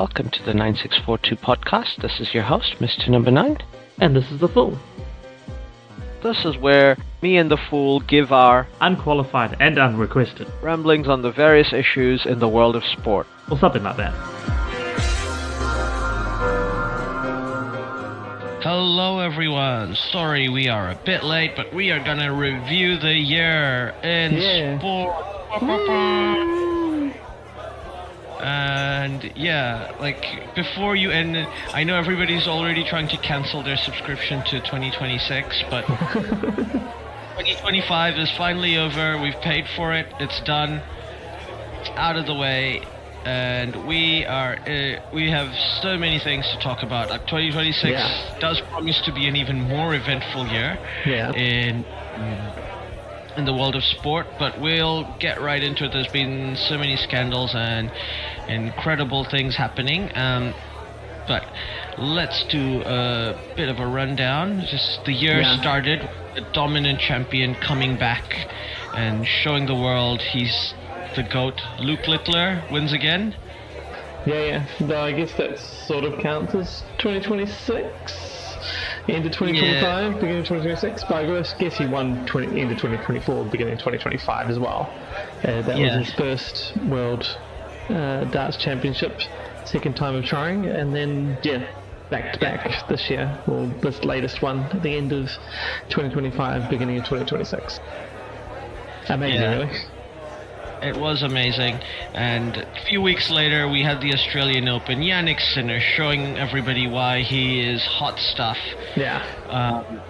Welcome to the 9642 podcast. This is your host, Mr. Number 9. And this is The Fool. This is where me and The Fool give our Unqualified and unrequested ramblings on the various issues in the world of sport. or something like that. Hello everyone, sorry we are a bit late, but we are gonna review the year in sport. And before you end it, I know everybody's already trying to cancel their subscription to 2026, but 2025 is finally over, we've paid for it, it's done, it's out of the way. And we have so many things to talk about. 2026 does promise to be an even more eventful year in the world of sport, but we'll get right into it. There's been so many scandals and incredible things happening. But let's do a bit of a rundown. Just the year started with the dominant champion coming back and showing the world he's the GOAT. Luke Littler wins again. No, I guess that sort of counts as 2026. End of 2025, beginning of 2026. But I guess he won end of 2024, beginning of 2025 as well. That was his first World Darts Championship, second time of trying, and then back to back this year. Well, this latest one at the end of 2025, beginning of 2026. Amazing, really. It was amazing, and a few weeks later we had the Australian Open. Jannik Sinner showing everybody why he is hot stuff.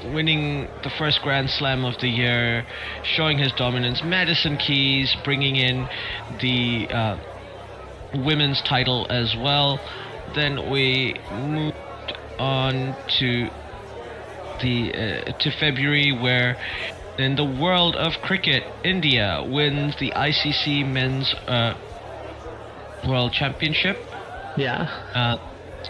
Winning the first Grand Slam of the year, showing his dominance. Madison Keys bringing in the women's title as well. Then we moved on to February, where in the world of cricket, India wins the ICC Men's World Championship.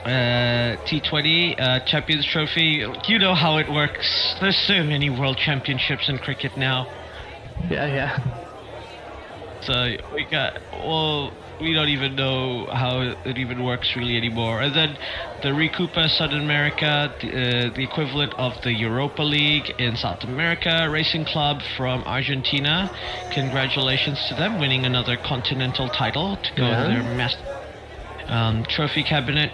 T20 Champions Trophy. You know how it works. There's so many World Championships in cricket now. So we don't even know how it even works really anymore. And then the Recopa Southern America, the equivalent of the Europa League in South America, Racing Club from Argentina. Congratulations to them, winning another continental title to go with their massive trophy cabinet.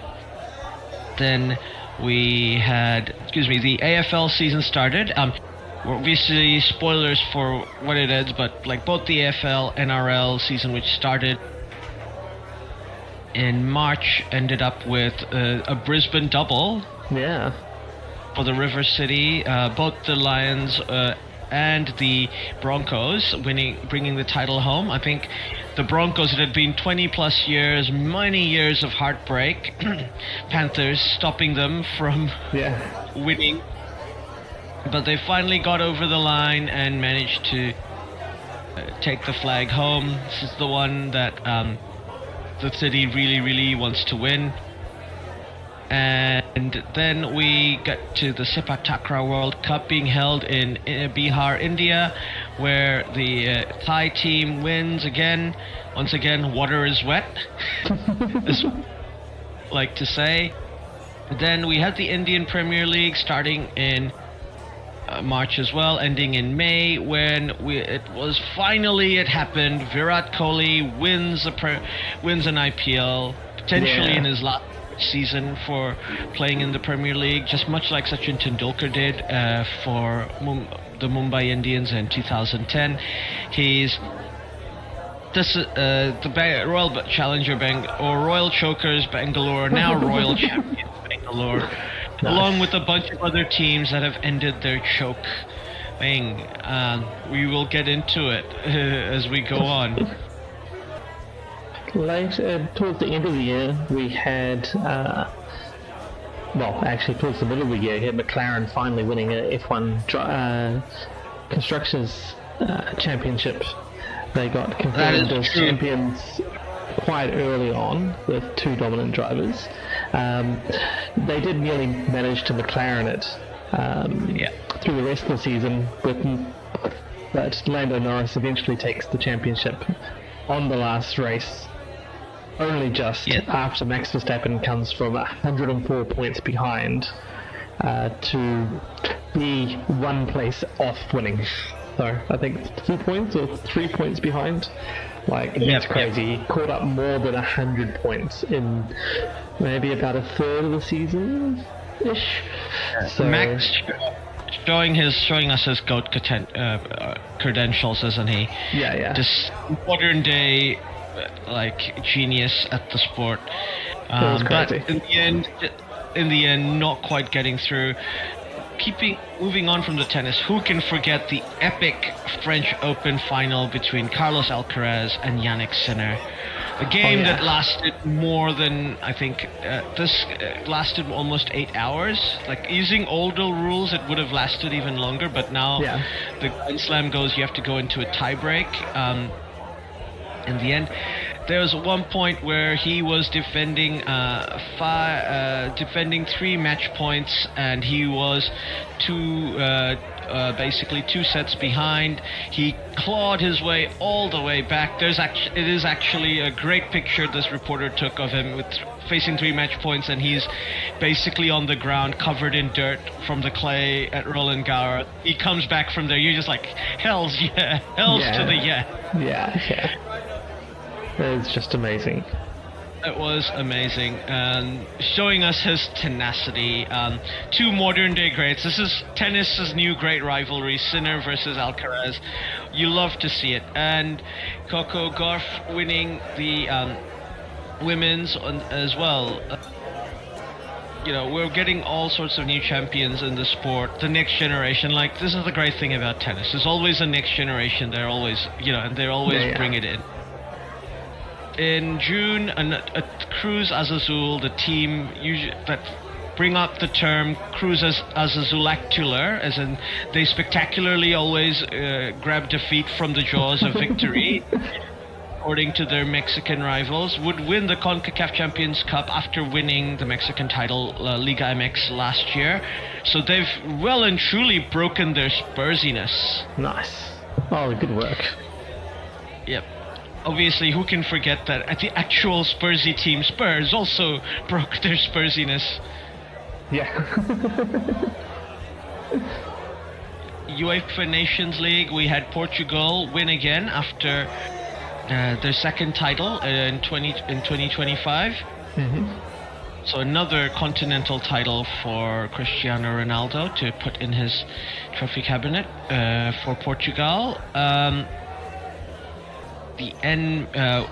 Then we had, the AFL season started. Obviously, spoilers for when it ends, but like both the AFL, NRL season, which started in March, ended up with a Brisbane double. For the River City, both the Lions and the Broncos bringing the title home. I think the Broncos, it had been 20 plus years, many years of heartbreak. Panthers stopping them from winning. But they finally got over the line and managed to take the flag home. This is the one that the city really, really wants to win. And then we got to the Sepak Takraw World Cup being held in Bihar, India, where the Thai team wins again. Once again, water is wet, as like to say. Then we had the Indian Premier League starting in March as well, ending in May, when it happened. Virat Kohli wins an IPL, potentially in his last season for playing in the Premier League, just much like Sachin Tendulkar did for the Mumbai Indians in 2010. He's the Royal Challenger Royal Chokers Bangalore, now Royal Champions Bangalore. Along with a bunch of other teams that have ended their choke thing. We will get into it as we go on. Towards the end of the year, we had, towards the middle of the year, we had McLaren finally winning a F1 Constructors Championship. They got confirmed as champions quite early on with two dominant drivers. They did nearly manage to McLaren it through the rest of the season, but Lando Norris eventually takes the championship on the last race only just after Max Verstappen comes from 104 points behind to be 1 place off winning. So I think 2 points or 3 points behind. Like, it's crazy. He caught up more than 100 points in maybe about a third of the season-ish. So Max showing us his GOAT credentials, isn't he? Yeah. Just modern day genius at the sport. But in the end, not quite getting through. Moving on from the tennis, who can forget the epic French Open final between Carlos Alcaraz and Yannick Sinner? A game that lasted more than, I think, lasted almost 8 hours. Like, using older rules, it would have lasted even longer, but now the Grand Slam goes, you have to go into a tie-break. In the end, there was one point where he was defending 3 match points, and he was basically 2 sets behind. He clawed his way all the way back. It is actually a great picture this reporter took of him facing 3 match points, and he's basically on the ground covered in dirt from the clay at Roland Garros. He comes back from there, you're just like, hells to the yeah. It's just amazing. It was amazing, showing us his tenacity. 2 modern day greats. This is tennis's new great rivalry, Sinner versus Alcaraz. You love to see it. And Coco Gauff winning the women's as well. We're getting all sorts of new champions in the sport. The next generation, this is the great thing about tennis. There's always a next generation. They're always, and they always bring it in. In June, a Cruz Azul, the team that bring up the term Cruz Azulacular, as in they spectacularly always grab defeat from the jaws of victory, according to their Mexican rivals, would win the CONCACAF Champions Cup after winning the Mexican title, Liga MX, last year. So they've well and truly broken their Spursiness. Nice. Oh, good work. Yep. Obviously, who can forget that at the actual Spursy team, Spurs also broke their Spursiness. Yeah. UEFA Nations League, we had Portugal win again after their second title in 2025. Mm-hmm. So another continental title for Cristiano Ronaldo to put in his trophy cabinet for Portugal.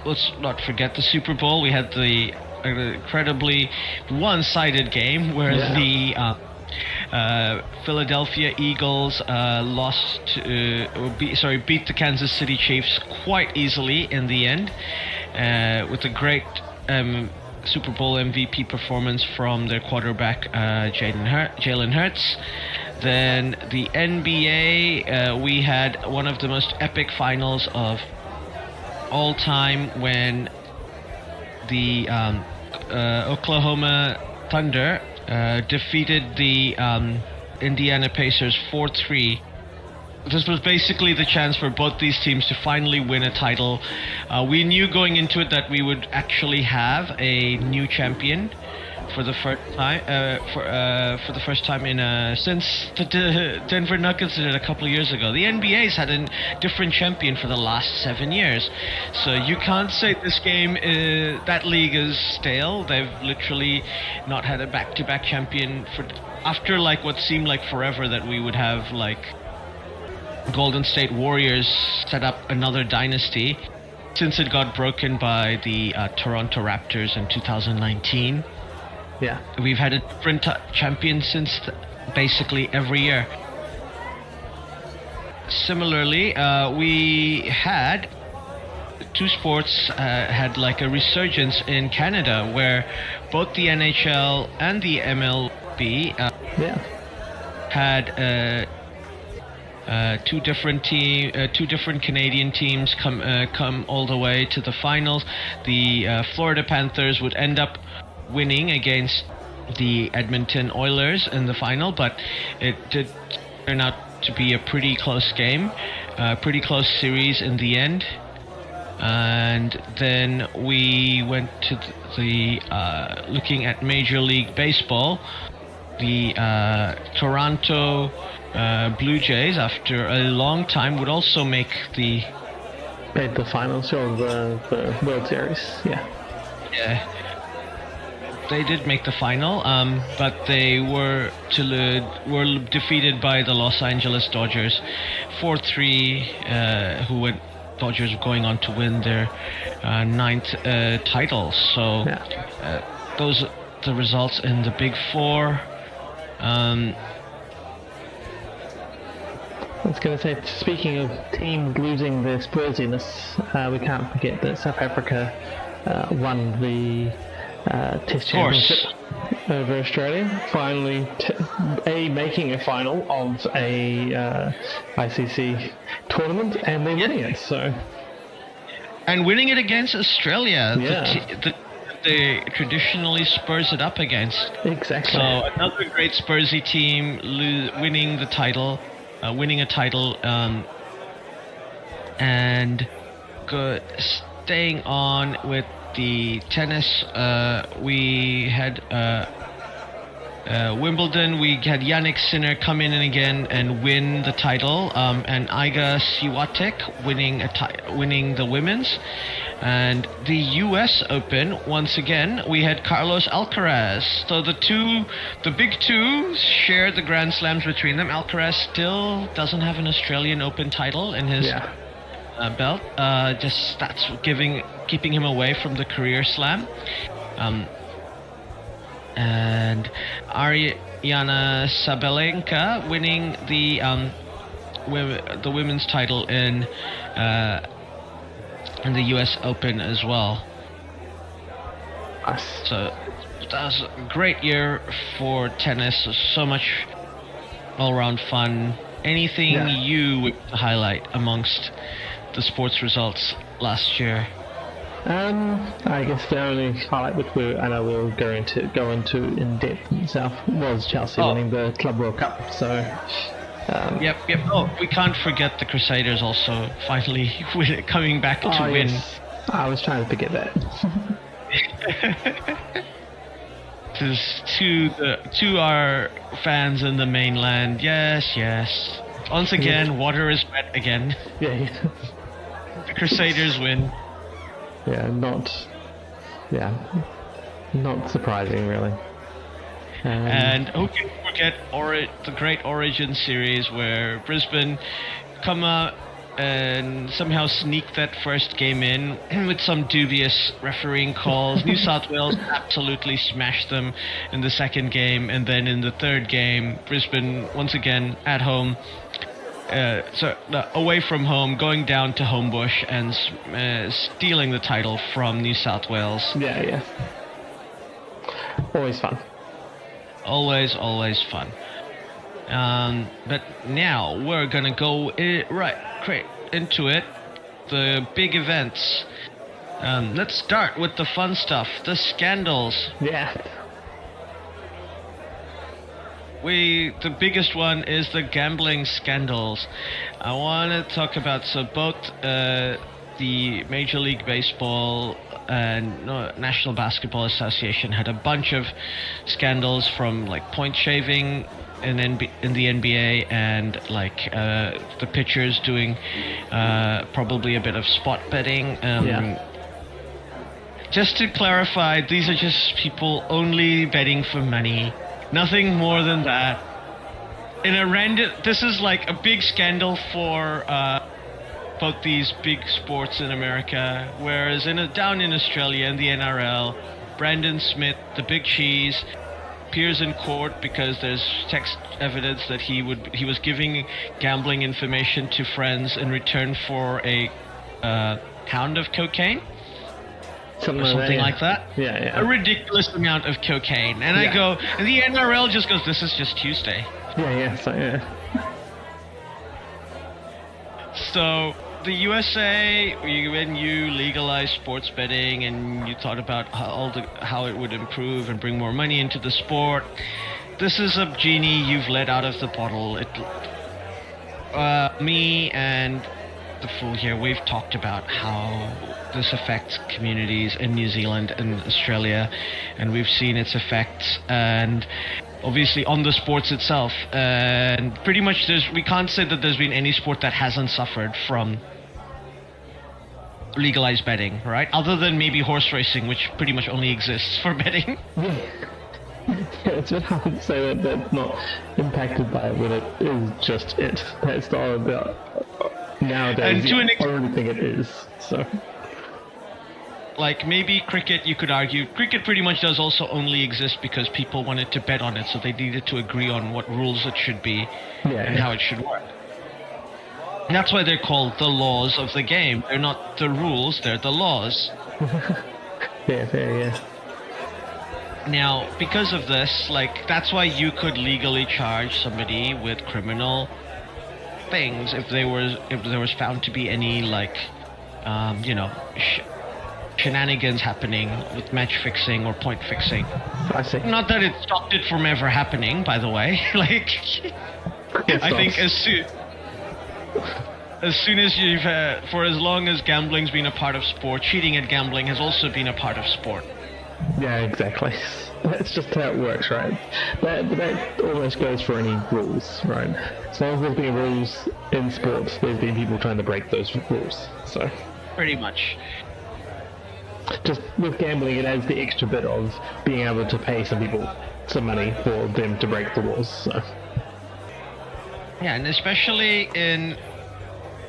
Let's not forget the Super Bowl. We had the incredibly one-sided game where the Philadelphia Eagles beat the Kansas City Chiefs quite easily in the end, with a great Super Bowl MVP performance from their quarterback Jalen Hurts. Then the NBA, we had one of the most epic finals of all time when the Oklahoma Thunder defeated the Indiana Pacers 4-3. This was basically the chance for both these teams to finally win a title. We knew going into it that we would actually have a new champion for the first time. For the first time since the Denver Nuggets did it a couple of years ago. The NBA's had a different champion for the last 7 years, so you can't say this game that league is stale. They've literally not had a back-to-back champion after what seemed like forever that we would have Golden State Warriors set up another dynasty since it got broken by the Toronto Raptors in 2019. Yeah, we've had a different champion since basically every year. Similarly, we had 2 sports had a resurgence in Canada, where both the NHL and the MLB had two different Canadian teams come all the way to the finals. The Florida Panthers would end up winning against the Edmonton Oilers in the final, but it did turn out to be a pretty close game, pretty close series in the end. And then we went to the looking at Major League Baseball. The Toronto Blue Jays, after a long time, would also make the finals of the World Series. Yeah. They did make the final, but they were defeated by the Los Angeles Dodgers 4-3. Dodgers going on to win their ninth title. So those are the results in the Big Four. I was going to say, speaking of teams losing their Spursiness, we can't forget that South Africa won the Test Championship over Australia. Finally, making a final of a ICC tournament, and they're winning it. And winning it against Australia, they traditionally Spurs it up against. Exactly. So another great Spursy team winning a title, and staying on with the tennis. We had Wimbledon. We had Yannick Sinner come in again and win the title, and Iga Swiatek winning the women's. And the U.S. Open, once again, we had Carlos Alcaraz. So the big two shared the Grand Slams between them. Alcaraz still doesn't have an Australian Open title in his belt. Just that's keeping him away from the career slam. And Aryna Sabalenka winning the women's title in the U.S. Open as well. So that was a great year for tennis. So much all-round fun. Anything you would highlight amongst the sports results last year? I guess the only highlight which I know we'll go into in depth itself was Chelsea winning the Club World Cup. So. Yep. Oh, we can't forget the Crusaders also finally coming back to win. Yes. I was trying to forget that. To our fans in the mainland, yes. Once again, water is wet again. Yeah. The Crusaders win. Not surprising, really. And who can forget the Great Origin series, where Brisbane come out and somehow sneak that first game in with some dubious refereeing calls. New South Wales absolutely smashed them in the second game, and then in the third game, Brisbane once again at home, away from home, going down to Homebush and stealing the title from New South Wales. Yeah. Always fun. Always fun. But now we're gonna go straight into it. The big events. Let's start with the fun stuff. The scandals. Yeah. The biggest one is the gambling scandals. I want to talk about both the Major League Baseball and National Basketball Association had a bunch of scandals, from like point shaving in the NBA, and the pitchers doing probably a bit of spot betting. Just to clarify, these are just people only betting for money. Nothing more than that. This is like a big scandal for both these big sports in America, whereas down in Australia in the NRL, Brandon Smith, the Big Cheese, appears in court because there's text evidence that he was giving gambling information to friends in return for a pound of cocaine. Something like that. Yeah. A ridiculous amount of cocaine. And I go, and the NRL just goes, this is just Tuesday. So the USA, when you legalized sports betting and you thought about how it would improve and bring more money into the sport, this is a genie you've let out of the bottle. Me and the Fool here, we've talked about how this affects communities in New Zealand and Australia, and we've seen its effects, and obviously on the sports itself. And pretty much we can't say that there's been any sport that hasn't suffered from legalized betting, right? Other than maybe horse racing, which pretty much only exists for betting. Yeah, it's been hard to say that they're not impacted by it when it is just it. That's all about nowadays. And I already think it is. So, like maybe cricket, you could argue. Cricket pretty much does also only exist because people wanted to bet on it, so they needed to agree on what rules it should be and how it should work. And that's why they're called the laws of the game. They're not the rules; they're the laws. yeah. Now, because of this, like, that's why you could legally charge somebody with criminal things if there was found to be any, like, shenanigans happening with match fixing or point fixing. I see. Not that it stopped it from ever happening, by the way. Like, I think as soon as you've, for as long as gambling's been a part of sport, cheating at gambling has also been a part of sport. Yeah, exactly. That's just how it works, right? That almost goes for any rules, right? As long as there's been rules in sports, there's been people trying to break those rules. So, pretty much. Just with gambling, it adds the extra bit of being able to pay some people some money for them to break the rules. So. Yeah, and especially in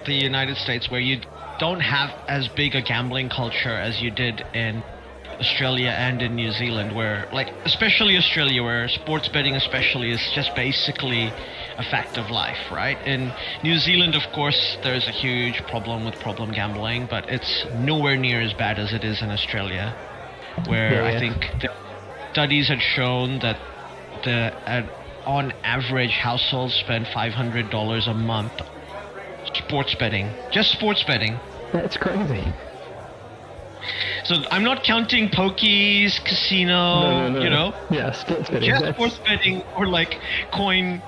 the United States, where you don't have as big a gambling culture as you did in Australia and in New Zealand, where, like, especially Australia, where sports betting especially is just basically a fact of life, right? In New Zealand, of course, there's a huge problem with problem gambling, but it's nowhere near as bad as it is in Australia, where I think the studies had shown that on average, households spend $500 a month sports betting. Just sports betting. That's crazy. So I'm not counting pokies, casino, no. you know? Yeah, sports betting. Just sports betting or like coinies,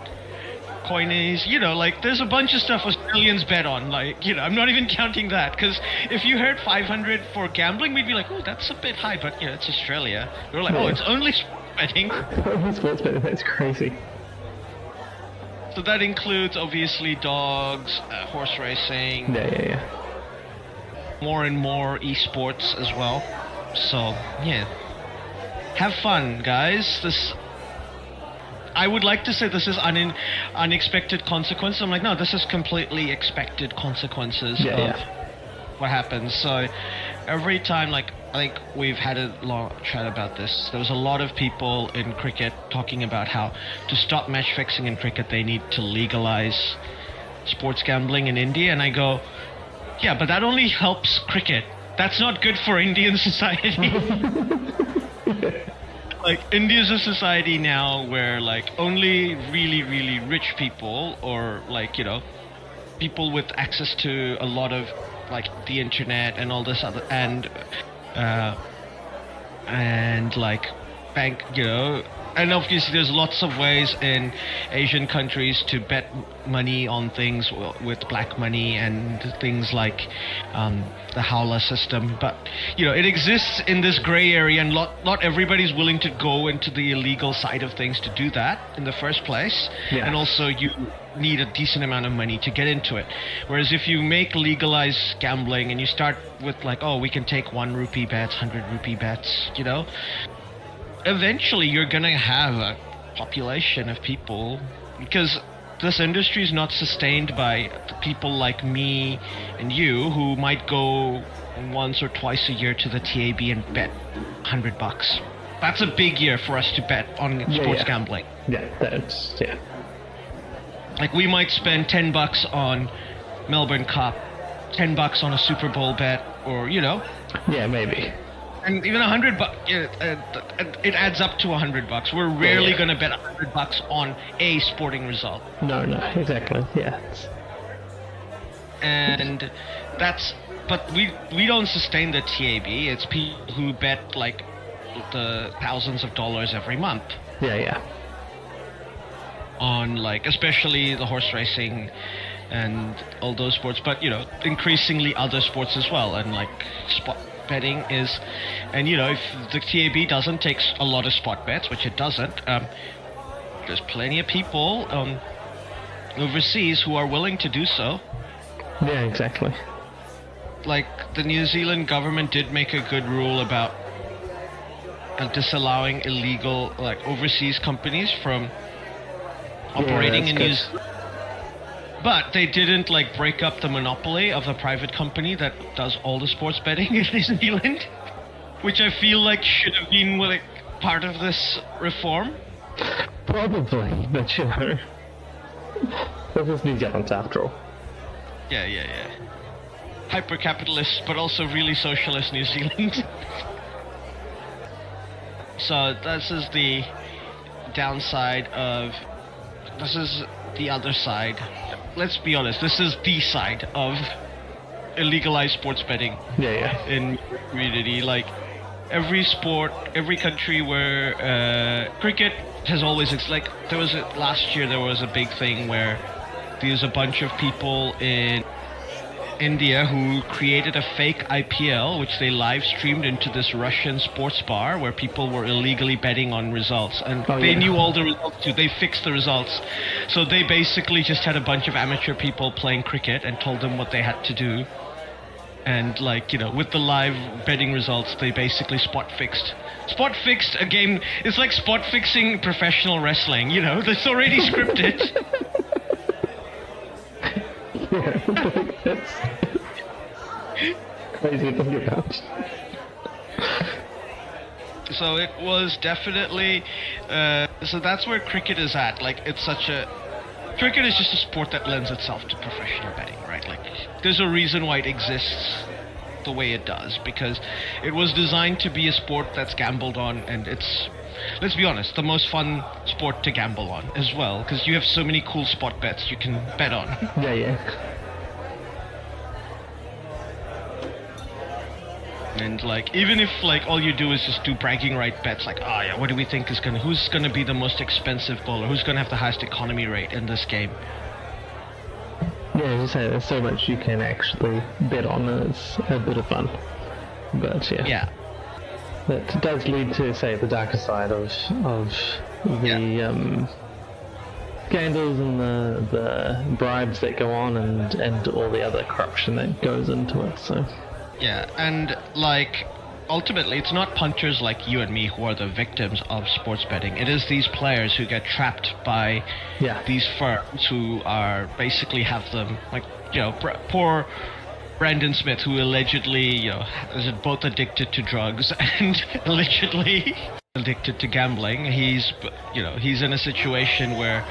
you know, like there's a bunch of stuff Australians bet on, like, you know, I'm not even counting that, because if you heard 500 for gambling, we'd be like, oh, that's a bit high, but, you know, it's Australia. We're like, oh, it's only sports betting. Only sports betting, that's crazy. So that includes, obviously, dogs, horse racing. Yeah. More and more esports as well. So, yeah. Have fun, guys. I would like to say this is unexpected consequences. I'm like, no, this is completely expected consequences of what happens. So, every time, like, I think we've had a long chat about this. There was a lot of people in cricket talking about how to stop match fixing in cricket, they need to legalize sports gambling in India. And I go, yeah, but that only helps cricket. That's not good for Indian society. Like, India's a society now where, like, only really, really rich people, or, like, you know, people with access to a lot of, like, the internet and all this other, and like, bank, you know, and obviously there's lots of ways in Asian countries to bet money on things with black money and things like the howler system, but, you know, it exists in this gray area, and not everybody's willing to go into the illegal side of things to do that in the first place. And also you need a decent amount of money to get into it, whereas if you make legalized gambling and you start with, like, oh, we can take 1 rupee bets, 100 rupee bets, you know, eventually you're gonna have a population of people, because this industry is not sustained by people like me and you who might go once or twice a year to the TAB and bet $100. That's a big year for us to bet on sports gambling. Yeah. Like, we might spend $10 on Melbourne Cup, $10 on a Super Bowl bet, or, you know. Yeah, maybe. And even $100, it adds up to $100. We're rarely going to bet $100 on a sporting result. No, exactly. Yeah. And but we don't sustain the TAB. It's people who bet, like, the thousands of dollars every month. Yeah. On, like, especially the horse racing and all those sports, but increasingly other sports as well, and like spot betting is, and if the TAB doesn't take a lot of spot bets, which it doesn't, there's plenty of people overseas who are willing to do so. Yeah, exactly. Like the New Zealand government did make a good rule about disallowing illegal overseas companies from operating in New Zealand. But they didn't break up the monopoly of the private company that does all the sports betting in New Zealand, which I feel like should have been part of this reform. Probably, but this is New Zealand after all. Yeah. Hyper-capitalist, but also really socialist New Zealand. So this is the downside of... This is the other side. Let's be honest, this is the side of illegalized sports betting. Yeah. In community, every sport, every country where cricket has always... last year there was a big thing where there's a bunch of people in India who created a fake IPL, which they live streamed into this Russian sports bar where people were illegally betting on results, and they knew all the results too. They fixed the results, so they basically just had a bunch of amateur people playing cricket and told them what they had to do, and with the live betting results, they basically spot fixed a game. It's like spot fixing professional wrestling. That's already scripted. That's crazy to think about. So it was definitely so that's where cricket is at. Cricket is just a sport that lends itself to professional betting, right? There's a reason why it exists the way it does, because it was designed to be a sport that's gambled on, and it's, let's be honest, the most fun sport to gamble on as well, because you have so many cool spot bets you can bet on. Yeah. And even if all you do is just do bragging right bets, what do we think who's gonna be the most expensive bowler, who's gonna have the highest economy rate in this game? Yeah, as you say, there's so much you can actually bet on, and it's a bit of fun. But yeah. That does lead to, say, the darker side of the scandals and the bribes that go on, and all the other corruption that goes into it. So. Yeah, and ultimately, it's not punchers like you and me who are the victims of sports betting. It is these players who get trapped by these firms who are basically have them, poor Brandon Smith, who allegedly, is both addicted to drugs and allegedly addicted to gambling. He's in a situation where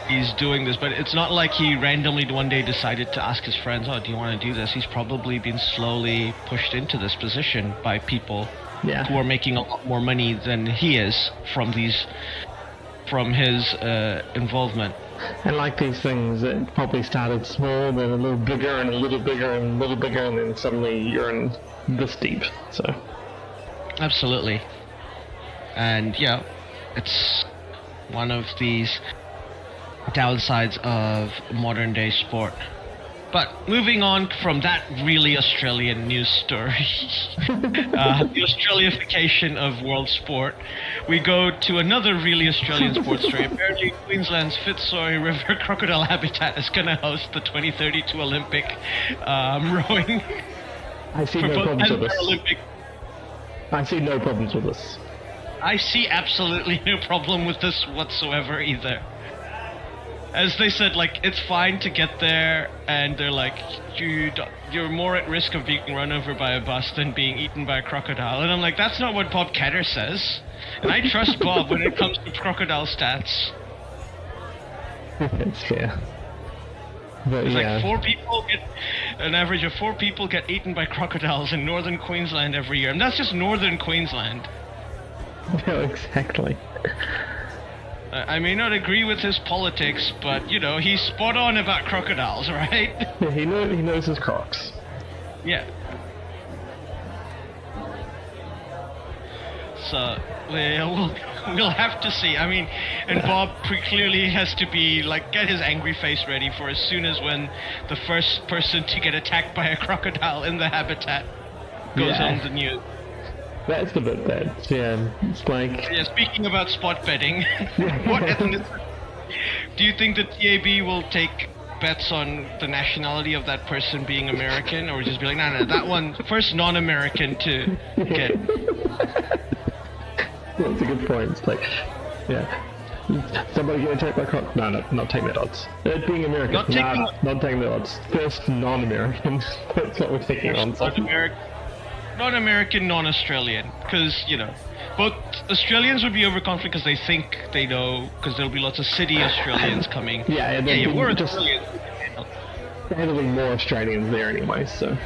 he's doing this, but it's not like he randomly one day decided to ask his friends, do you want to do this? He's probably been slowly pushed into this position by people who are making a lot more money than he is from his involvement. And these things, it probably started small, then a little bigger and a little bigger and a little bigger, and then suddenly you're in this deep. So absolutely. And it's one of these downsides of modern day sport. But moving on from that really Australian news story, the Australification of world sport, we go to another really Australian sports story. Apparently Queensland's Fitzroy River crocodile habitat is going to host the 2032 Olympic rowing. I see no problems with this. I see no problems with this. I see absolutely no problem with this whatsoever either. As they said, it's fine to get there, and they're you're more at risk of being run over by a bus than being eaten by a crocodile. And I'm that's not what Bob Catter says. And I trust Bob when it comes to crocodile stats. It's fair. But it's an average of 4 people get eaten by crocodiles in northern Queensland every year. And that's just northern Queensland. No, exactly. I may not agree with his politics, but, he's spot on about crocodiles, right? Yeah, he knows his crocs. Yeah. So, We'll have to see. I mean, and Bob clearly has to be like get his angry face ready for as soon as when the first person to get attacked by a crocodile in the habitat goes on the news. That's the bit that, it's like... Yeah, speaking about spot betting, what ethnicity... Do you think the TAB will take bets on the nationality of that person being American, or just be like, no, that one, first non-American to get... That's a good point. It's like, somebody get attacked by croc? No, not taking the odds. Being American, not taking the odds. First non-American, that's what we're thinking on. Non-American, non-Australian, because, both Australians would be overconfident because they think they know, because there'll be lots of city Australians coming. We're Australians. There'll be more Australians there anyway, so...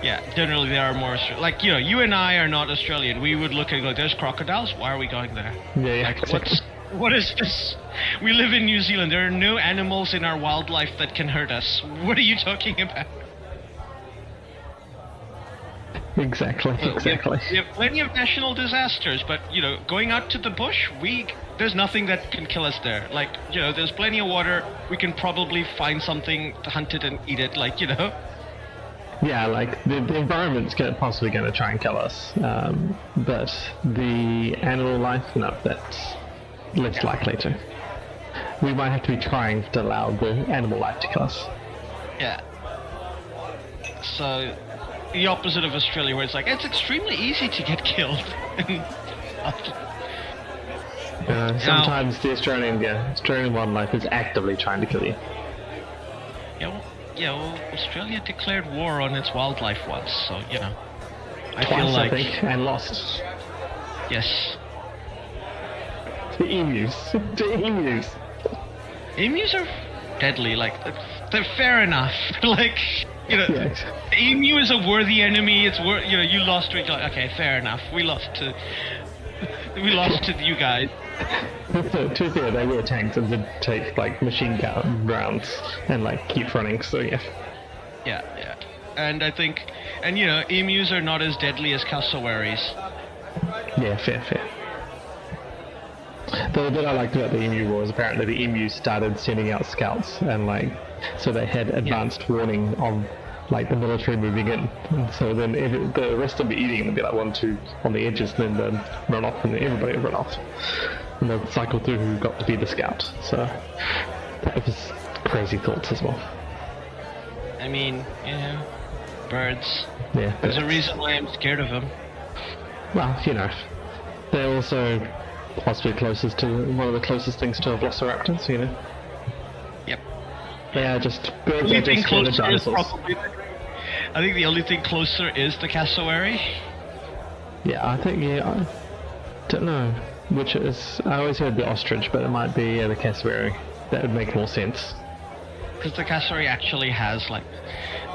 Yeah, generally there are more, like, you and I are not Australian. We would look and go, there's crocodiles? Why are we going there? What is this? We live in New Zealand. There are no animals in our wildlife that can hurt us. What are you talking about? Exactly. We have plenty of national disasters, but, going out to the bush, there's nothing that can kill us there. Like, there's plenty of water. We can probably find something to hunt it and eat it, like, Yeah, like, the environment's possibly going to try and kill us. But the animal life, no, that's less likely to. We might have to be trying to allow the animal life to kill us. Yeah. So... the opposite of Australia, where it's like, it's extremely easy to get killed. Sometimes the Australian wildlife is actively trying to kill you. Well, Australia declared war on its wildlife once, so, I Twice, feel like... I think, and lost. Yes. The emus. Emus are deadly, like, they're fair enough. Like... Yes. The emu is a worthy enemy. It's you lost to it. Okay, fair enough. We lost to you guys. To be fair, they were tanks and did take like machine gun rounds and like keep running. So yeah. Yeah. And I think, emus are not as deadly as cassowaries. Yeah, fair. The bit I liked about the emu war was apparently the emus started sending out scouts and so they had advanced warning of like the military moving in. And so then the rest would be eating and there'd be like 1, 2 on the edges, and then they'd run off and then everybody would run off. And they'd cycle through who got to be the scout. So that was crazy thoughts as well. I mean, birds. Yeah. There's a reason why I'm scared of them. Well, they're also possibly one of the closest things to a velociraptors, Yep. They are just birds are just dinosaurs. I think the only thing closer is the cassowary. Yeah, I think, I don't know which is. I always heard the ostrich, but it might be the cassowary. That would make more sense. Because the cassowary actually has, like,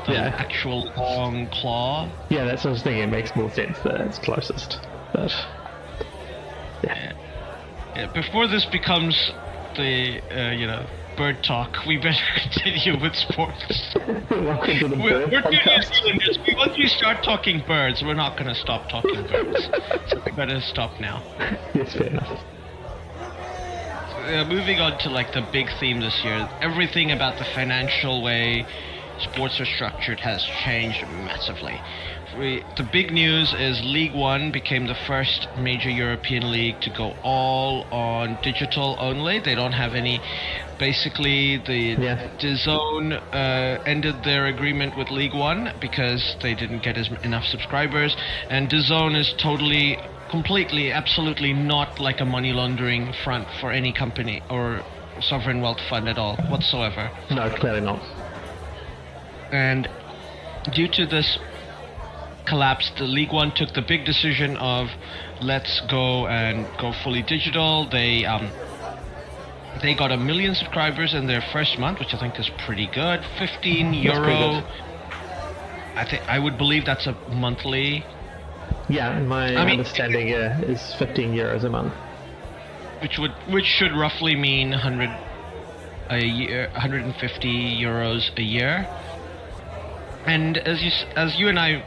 the actual long claw. Yeah, that's what I was thinking. It makes more sense that it's closest. But, yeah. Before this becomes the, bird talk, we better continue with sports. Welcome to the We're bird two New podcast. Zealanders. Once we start talking birds, we're not going to stop talking birds. So we better stop now. Yes, fair enough. Moving on to like the big theme this year, everything about the financial way sports are structured has changed massively. The big news is League One became the first major European league to go all on digital only. They don't have any. Basically, the DAZN ended their agreement with League One because they didn't get enough subscribers, and DAZN is totally, completely, absolutely not like a money laundering front for any company or sovereign wealth fund at all whatsoever. No, clearly not. And due to this collapse, the League One took the big decision of let's go fully digital. They got 1 million subscribers in their first month, which I think is pretty good. €15. I would believe that's a monthly. Yeah, my understanding is €15 a month. Which should roughly mean 100 a year, €150 a year. And as you and I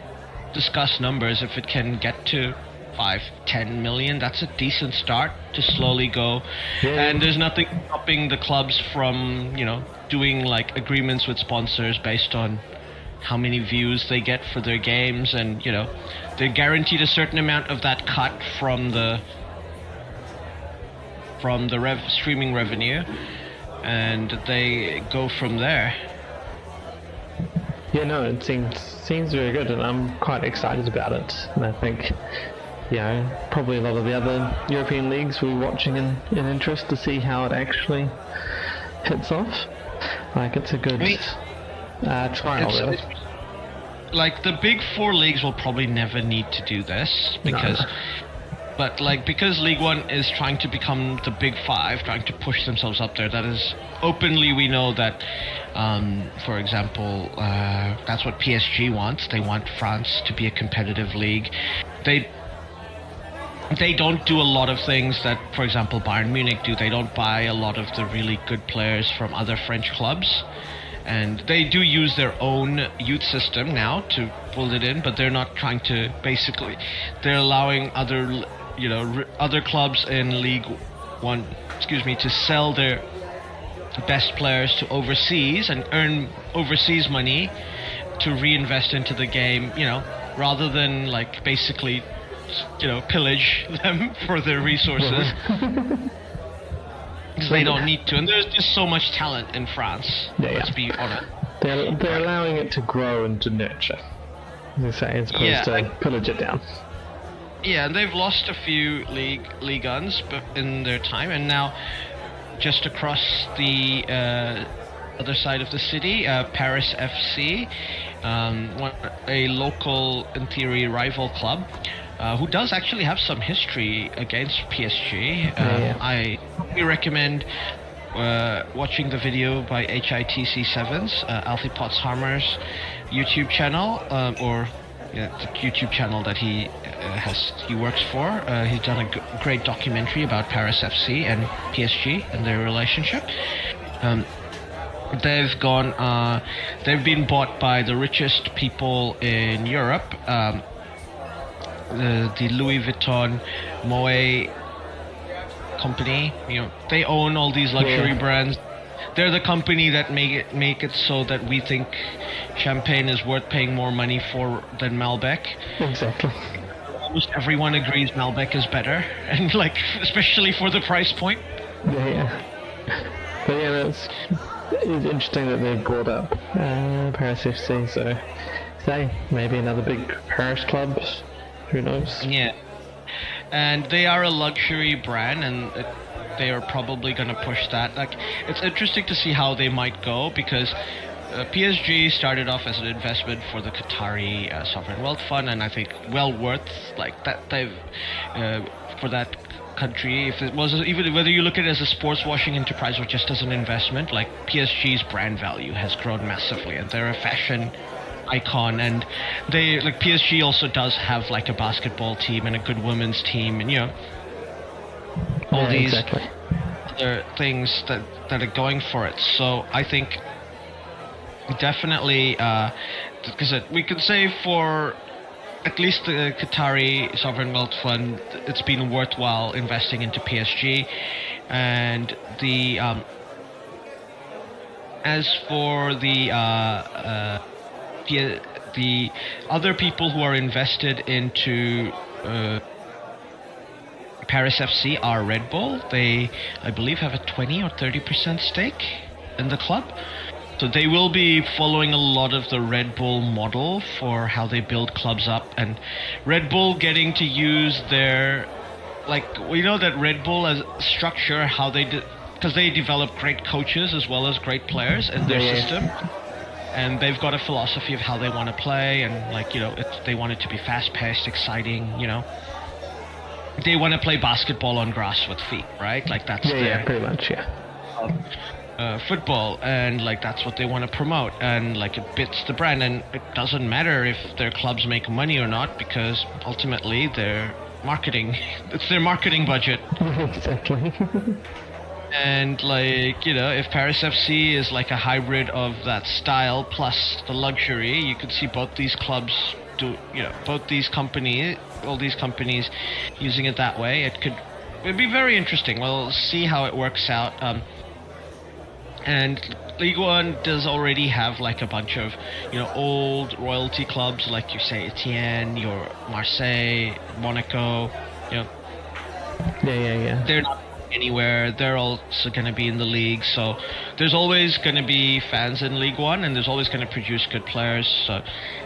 discuss numbers, if it can get to 5-10 million. That's a decent start to slowly go. Yeah. And there's nothing stopping the clubs from, doing like agreements with sponsors based on how many views they get for their games, and they're guaranteed a certain amount of that cut from the streaming revenue, and they go from there. Yeah, no, it seems very good, and I'm quite excited about it. And I think, probably a lot of the other European leagues we're watching in interest to see how it actually hits off. Like, it's a good trial, really. Like, the big four leagues will probably never need to do this because. No. But because League One is trying to become the Big Five, trying to push themselves up there, that is openly, we know that, for example, that's what PSG wants. They want France to be a competitive league. They don't do a lot of things that, for example, Bayern Munich do. They don't buy a lot of the really good players from other French clubs. And they do use their own youth system now to pull it in, but they're not trying to, basically, they're allowing other clubs in League One, to sell their best players to overseas and earn overseas money to reinvest into the game, rather than basically, pillage them for their resources. Because they don't need to, and there's just so much talent in France. Let's be honest. They're allowing it to grow and to nurture, as opposed to pillage it down. Yeah, and they've lost a few Ligue 1s in their time, and now just across the other side of the city, Paris FC, a local, in theory, rival club, who does actually have some history against PSG. I recommend watching the video by HITC7's, Alfie Potshammer's YouTube channel, the YouTube channel that he works for. He's done a great documentary about Paris FC and PSG and their relationship. They've been bought by the richest people in Europe. The Louis Vuitton Moet company, they own all these luxury brands. They're the company that make it so that we think champagne is worth paying more money for than Malbec. Exactly. Almost everyone agrees Malbec is better, and especially for the price point. Yeah. But it's interesting that they've brought up Paris FC. So, maybe another big Paris club. Who knows? Yeah. And they are a luxury brand, and they are probably going to push that. It's interesting to see how they might go, because PSG started off as an investment for the Qatari Sovereign Wealth Fund, and I think well worth that. They've for that country, if it was even whether you look at it as a sports washing enterprise or just as an investment, PSG's brand value has grown massively, and they're a fashion icon, and they PSG also does have a basketball team and a good women's team, and all these other things that are going for it. So I think definitely, because we could say for at least the Qatari Sovereign Wealth Fund, it's been worthwhile investing into PSG, and the as for the other people who are invested into Paris FC are Red Bull. They, I believe, have a 20 or 30% stake in the club. So they will be following a lot of the Red Bull model for how they build clubs up, and Red Bull getting to use their, we know that Red Bull as structure, how they because they develop great coaches as well as great players in their system. And they've got a philosophy of how they want to play, and they want it to be fast-paced, exciting. They want to play basketball on grass with feet, right? That's pretty much, football, and that's what they want to promote, and it fits the brand, and it doesn't matter if their clubs make money or not, because ultimately they're marketing. It's their marketing budget. Exactly. And if Paris FC is a hybrid of that style plus the luxury, you could see both these clubs both these companies, all these companies, using it that way, it'd be very interesting. We'll see how it works out. And League One does already have like a bunch of, old royalty clubs, like you say, Etienne, your Marseille, Monaco. Yeah. They're not anywhere. They're also going to be in the league, so there's always going to be fans in League One, and there's always going to produce good players. So,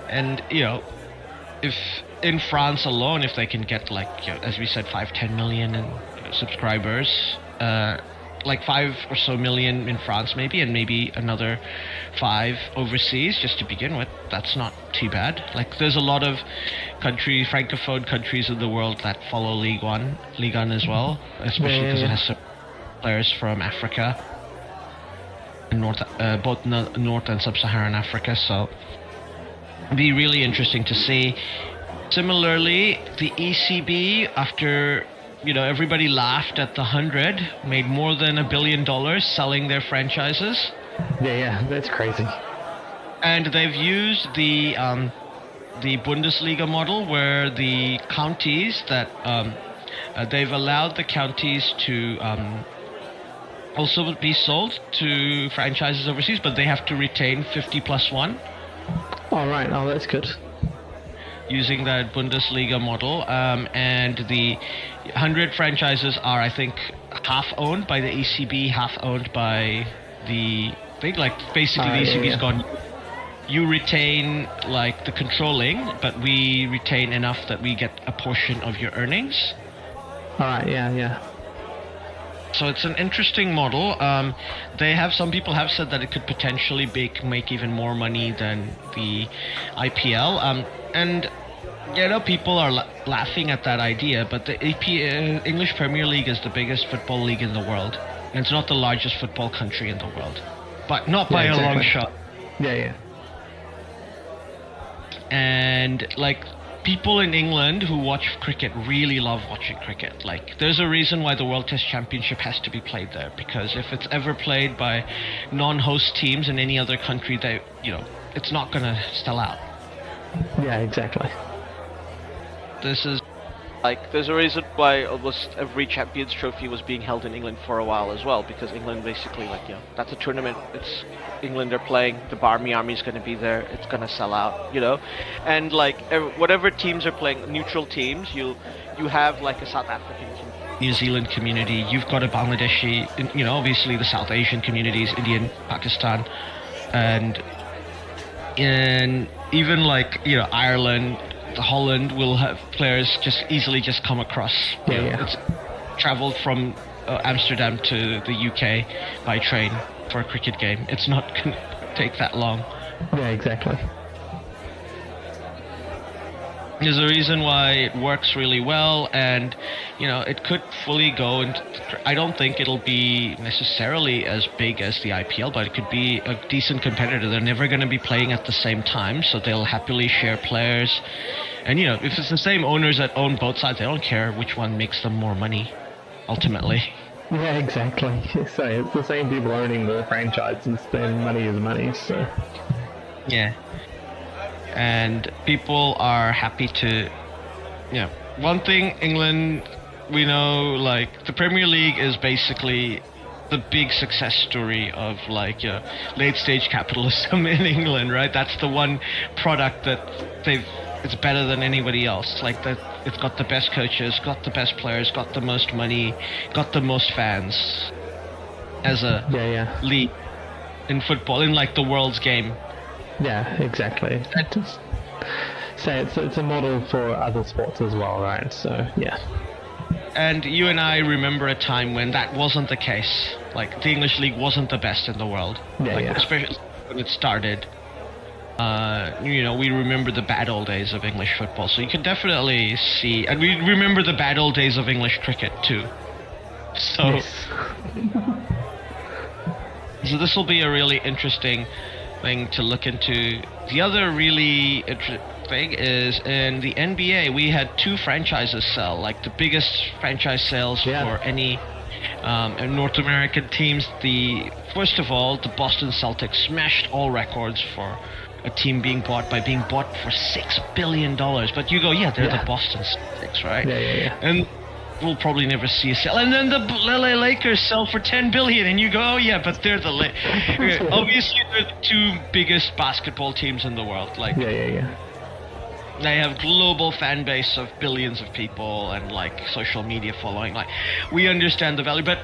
and if in France alone, if they can get as we said, 5-10 million in subscribers, like 5 or so million in France maybe, and maybe another 5 overseas just to begin with, that's not too bad. Like, there's a lot of francophone countries in the world that follow Ligue 1 as well, especially because it has some players from Africa, both North and Sub-Saharan Africa, so it'd be really interesting to see. Similarly, the ECB, after everybody laughed at the 100, made more than $1 billion selling their franchises. Yeah, that's crazy. And they've used the Bundesliga model, where the counties that they've allowed the counties to also be sold to franchises overseas, but they have to retain 50+1. All right. Oh, that's good. Using that Bundesliga model, and the 100 franchises are, I think, half owned by the ECB, half owned by the thing. Like, basically, the ECB's gone, you retain the controlling, but we retain enough that we get a portion of your earnings. All right. Yeah. So it's an interesting model. Some people have said that it could potentially make even more money than the IPL. And people are laughing at that idea, but the English Premier League is the biggest football league in the world, and it's not the largest football country in the world, but not by a long shot. Yeah. And people in England who watch cricket really love watching cricket. There's a reason why the World Test Championship has to be played there, because if it's ever played by non-host teams in any other country, it's not gonna sell out. Yeah, exactly. This is there's a reason why almost every Champions Trophy was being held in England for a while as well, because England basically, that's a tournament. It's England are playing. The Barmy Army's going to be there. It's going to sell out, and whatever teams are playing, neutral teams, you have a South African New Zealand community. You've got a Bangladeshi, obviously the South Asian communities, Indian, Pakistan, and even Ireland. Holland will have players easily come across. It's traveled from Amsterdam to the UK by train for a cricket game. It's not going to take that long. Yeah, exactly. There's a reason why it works really well, and it could fully go, and I don't think it'll be necessarily as big as the IPL, but it could be a decent competitor. They're never going to be playing at the same time, so they'll happily share players. And if it's the same owners that own both sides, they don't care which one makes them more money, ultimately. Yeah, exactly. So it's the same people owning the franchises, then money is money, so... Yeah. And people are happy to, one thing England, we know, the Premier League is basically the big success story of late stage capitalism in England, right? That's the one product that it's better than anybody else. It's got the best coaches, got the best players, got the most money, got the most fans as a league in football, in the world's game. Yeah, exactly. So it's a model for other sports as well, right? So, yeah. And you and I remember a time when that wasn't the case. The English league wasn't the best in the world. Especially when it started. We remember the bad old days of English football. So you can definitely see... And we remember the bad old days of English cricket, too. So... Yes. So this will be a really interesting thing to look into. The other really thing is in the NBA, we had 2 franchises sell, the biggest franchise sales for any and North American teams. First of all, the Boston Celtics smashed all records for a team being bought for $6 billion. But you go, yeah, they're the Boston Celtics, right? Yeah. And we'll probably never see a sale. And then the LA Lakers sell for $10 billion, and you go, oh yeah, but they're the obviously they're the two biggest basketball teams in the world. Like, Yeah. they have global fan base of billions of people and like social media following. Like, we understand the value, but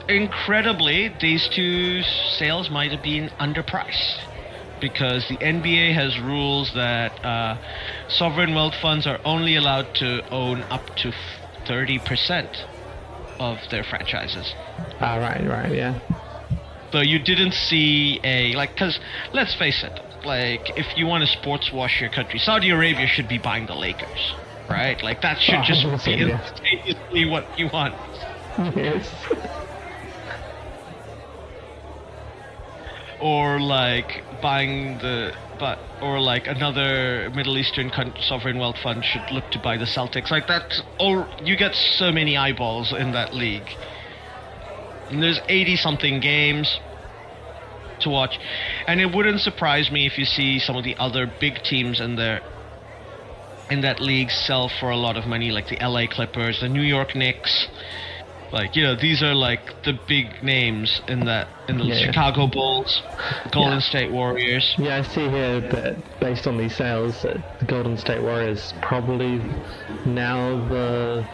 incredibly, these two sales might have been underpriced. Because the NBA has rules that sovereign wealth funds are only allowed to own up to 30% of their franchises. Right, yeah. So you didn't see because let's face it, like if you want to sports wash your country, Saudi Arabia should be buying the Lakers, right? Like that should just be instantaneously what you want. Yes. Or like buying or like another Middle Eastern sovereign wealth fund should look to buy the Celtics. Like that, or you get so many eyeballs in that league. And there's 80-something games to watch, and it wouldn't surprise me if you see some of the other big teams in that league sell for a lot of money, like the LA Clippers, the New York Knicks. Like, these are like the big names in the Chicago Bulls, Golden State Warriors. Yeah, I see here that based on these sales, that the Golden State Warriors probably now the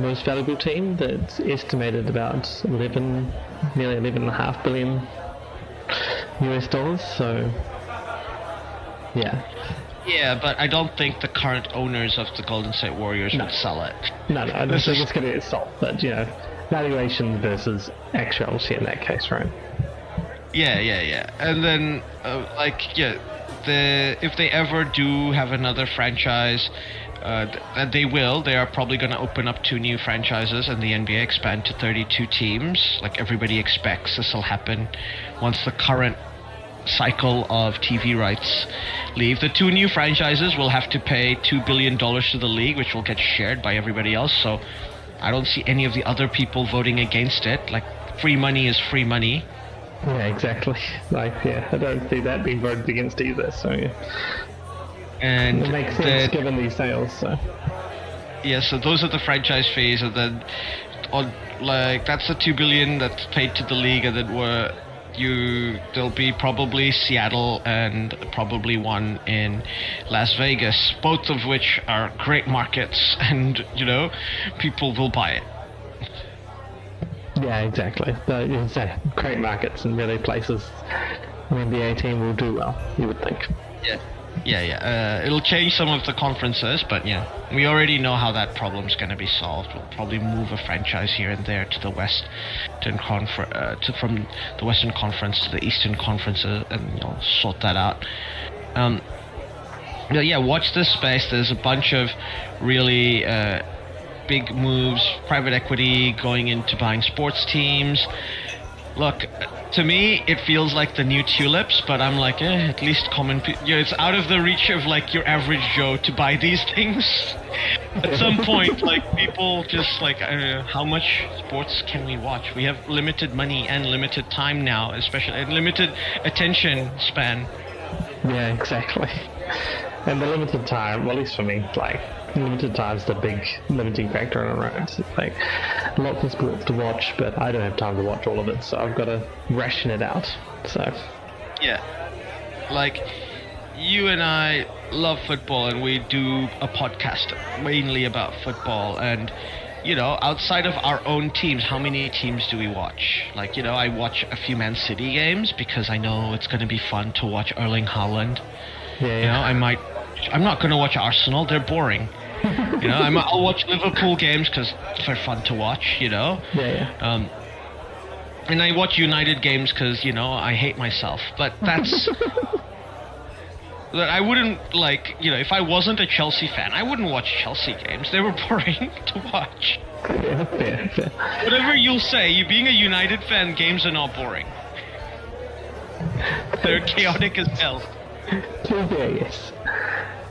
most valuable team. That's estimated about nearly $11.5 billion US dollars. So, yeah. Yeah, but I don't think the current owners of the Golden State Warriors would sell it. No, I don't think it's going to get sold. But, valuation versus actuality in that case, right? Yeah. And then, if they ever do have another franchise, that they will, they are probably going to open up 2 new franchises and the NBA expand to 32 teams. Like everybody expects this will happen once the current cycle of TV rights leave. The 2 new franchises will have to pay $2 billion to the league, which will get shared by everybody else. So I don't see any of the other people voting against it. Like, free money is free money. Yeah, exactly. I don't see that being voted against either. So and it makes sense given these sales. So so those are the franchise fees, and then that's the $2 billion that's paid to the league, and then there'll be probably Seattle and probably one in Las Vegas, both of which are great markets, and people will buy it. Yeah, exactly. Great markets and really places an NBA team will do well, you would think. Yeah. It'll change some of the conferences, but we already know how that problem's going to be solved. We'll probably move a franchise here and there to the from the Western Conference to the Eastern Conference, and sort that out. Watch this space. There's a bunch of really big moves, private equity going into buying sports teams. Look, to me, it feels like the new tulips, but I'm like, at least it's out of the reach of like your average Joe to buy these things. At some point, like people just like, how much sports can we watch? We have limited money and limited time now, especially and limited attention span. Yeah, exactly. And the limited time, well, at least for me, like limited time is the big limiting factor on roads. It's like lots of sports to watch, but I don't have time to watch all of it, so I've got to ration it out. So yeah, like you and I love football, and we do a podcast mainly about football. And outside of our own teams, how many teams do we watch? Like, I watch a few Man City games because I know it's going to be fun to watch Erling Haaland. Yeah. I'm not going to watch Arsenal. They're boring. I'll watch Liverpool games because they're fun to watch. Yeah. And I watch United games because I hate myself. But that's. I wouldn't if I wasn't a Chelsea fan, I wouldn't watch Chelsea games. They were boring to watch. Yeah, fair. Whatever you'll say, you being a United fan, games are not boring. They're chaotic as hell. Yeah, yes.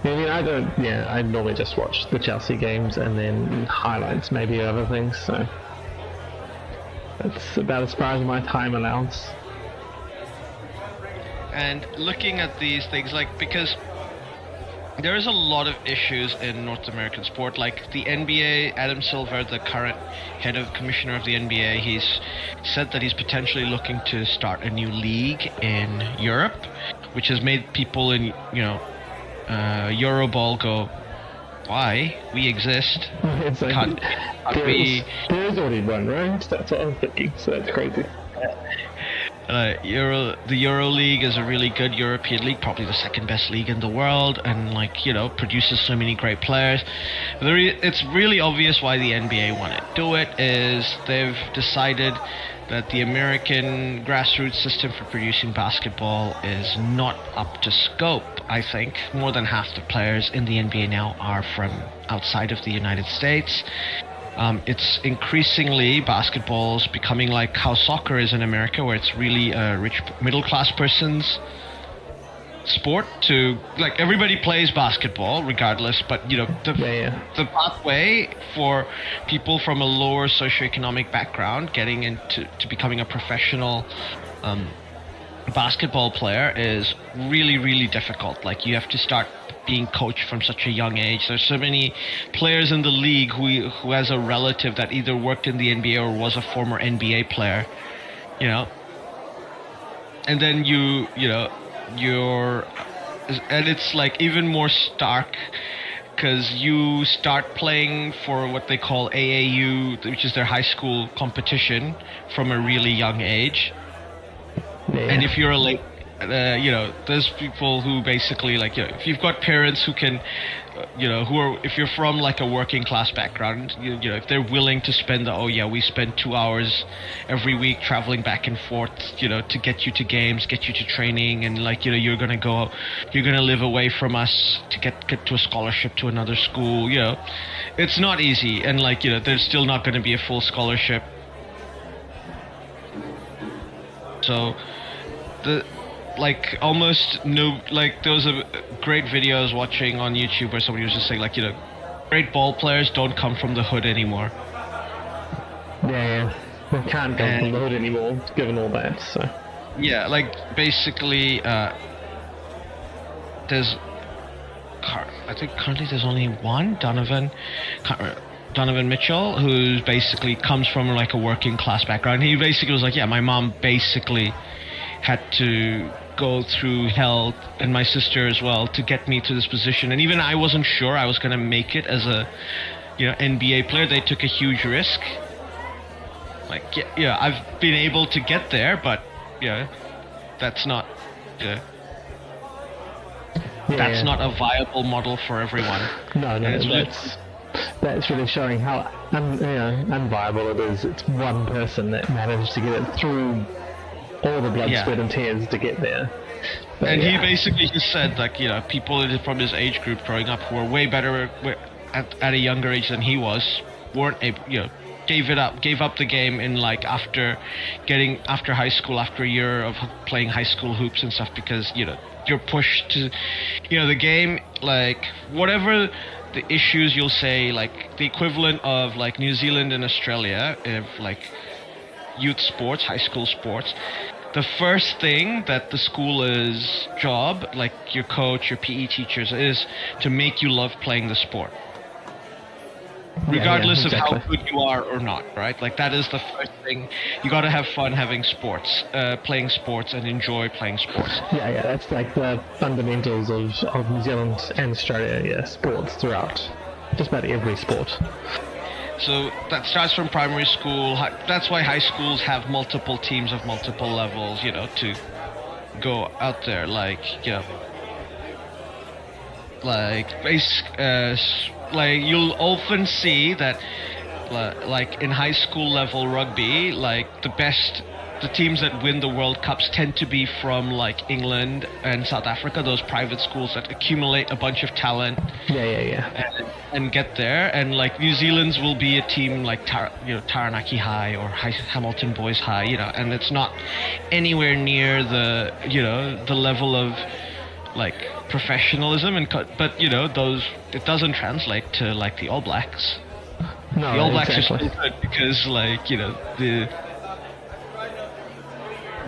I mean, I don't. Yeah, I normally just watch the Chelsea games and then highlights, maybe other things. So that's about as far as my time allows. And looking at these things, like, because there is a lot of issues in North American sport, like the NBA. Adam Silver, the current head of commissioner of the NBA, he's said that he's potentially looking to start a new league in Europe, which has made people in Euroball go, why? We exist. It's like, Can't there is already one, right? That's what I'm thinking. So that's crazy. The Euro League is a really good European league, probably the second best league in the world, and produces so many great players. It's really obvious why the NBA want to do it. Is they've decided that the American grassroots system for producing basketball is not up to scope. I think more than half the players in the NBA now are from outside of the United States. It's increasingly, basketball's becoming like how soccer is in America, where it's really a rich middle-class person's sport. To like, everybody plays basketball regardless, but the pathway for people from a lower socioeconomic background getting into becoming a professional basketball player is really, really difficult. Like, you have to start being coached from such a young age. There's so many players in the league who has a relative that either worked in the NBA or was a former NBA player, and then and it's like even more stark because you start playing for what they call AAU, which is their high school competition, from a really young age. And if you're a late, there's people who basically if you've got parents who can, if you're from like a working class background, if they're willing to spend we spend 2 hours every week traveling back and forth, to get you to games, get you to training, and you're gonna live away from us to get to a scholarship to another school, it's not easy, and there's still not going to be a full scholarship. So there was a great video I was watching on YouTube where somebody was just saying great ball players don't come from the hood anymore. Yeah, they can't come from the hood anymore, given all that. So yeah, basically, I think currently there's only one, Donovan Mitchell, who basically comes from a working class background. He basically was my mom basically had to go through hell, and my sister as well, to get me to this position. And even I wasn't sure I was going to make it as a NBA player. They took a huge risk. I've been able to get there, but that's not that's not a viable model for everyone. No, that's really showing how unviable it is. It's one person that managed to get it through all the blood, sweat, and tears to get there. But and he basically just said, people from his age group growing up who were way better at a younger age than he was, weren't able, gave up the game in after high school, after a year of playing high school hoops and stuff, because you're pushed to the game, whatever the issues, you'll say the equivalent of New Zealand and Australia, if youth sports, high school sports, the first thing that the school's job, your coach, your PE teachers, is to make you love playing the sport, regardless of how good you are or not, right? That is the first thing. You got to have fun having sports, playing sports, and enjoy playing sports. Yeah, that's the fundamentals of New Zealand and Australia, sports throughout just about every sport. So that starts from primary school. That's why high schools have multiple teams of multiple levels, to go out there. You'll often see that, in high school level rugby, the teams that win the World Cups tend to be from England and South Africa, those private schools that accumulate a bunch of talent. And get there. And New Zealand's will be a team Taranaki High or Hamilton Boys High, and it's not anywhere near the the level of like professionalism but those it doesn't translate to like the All Blacks. No, The All Blacks exactly. are still good because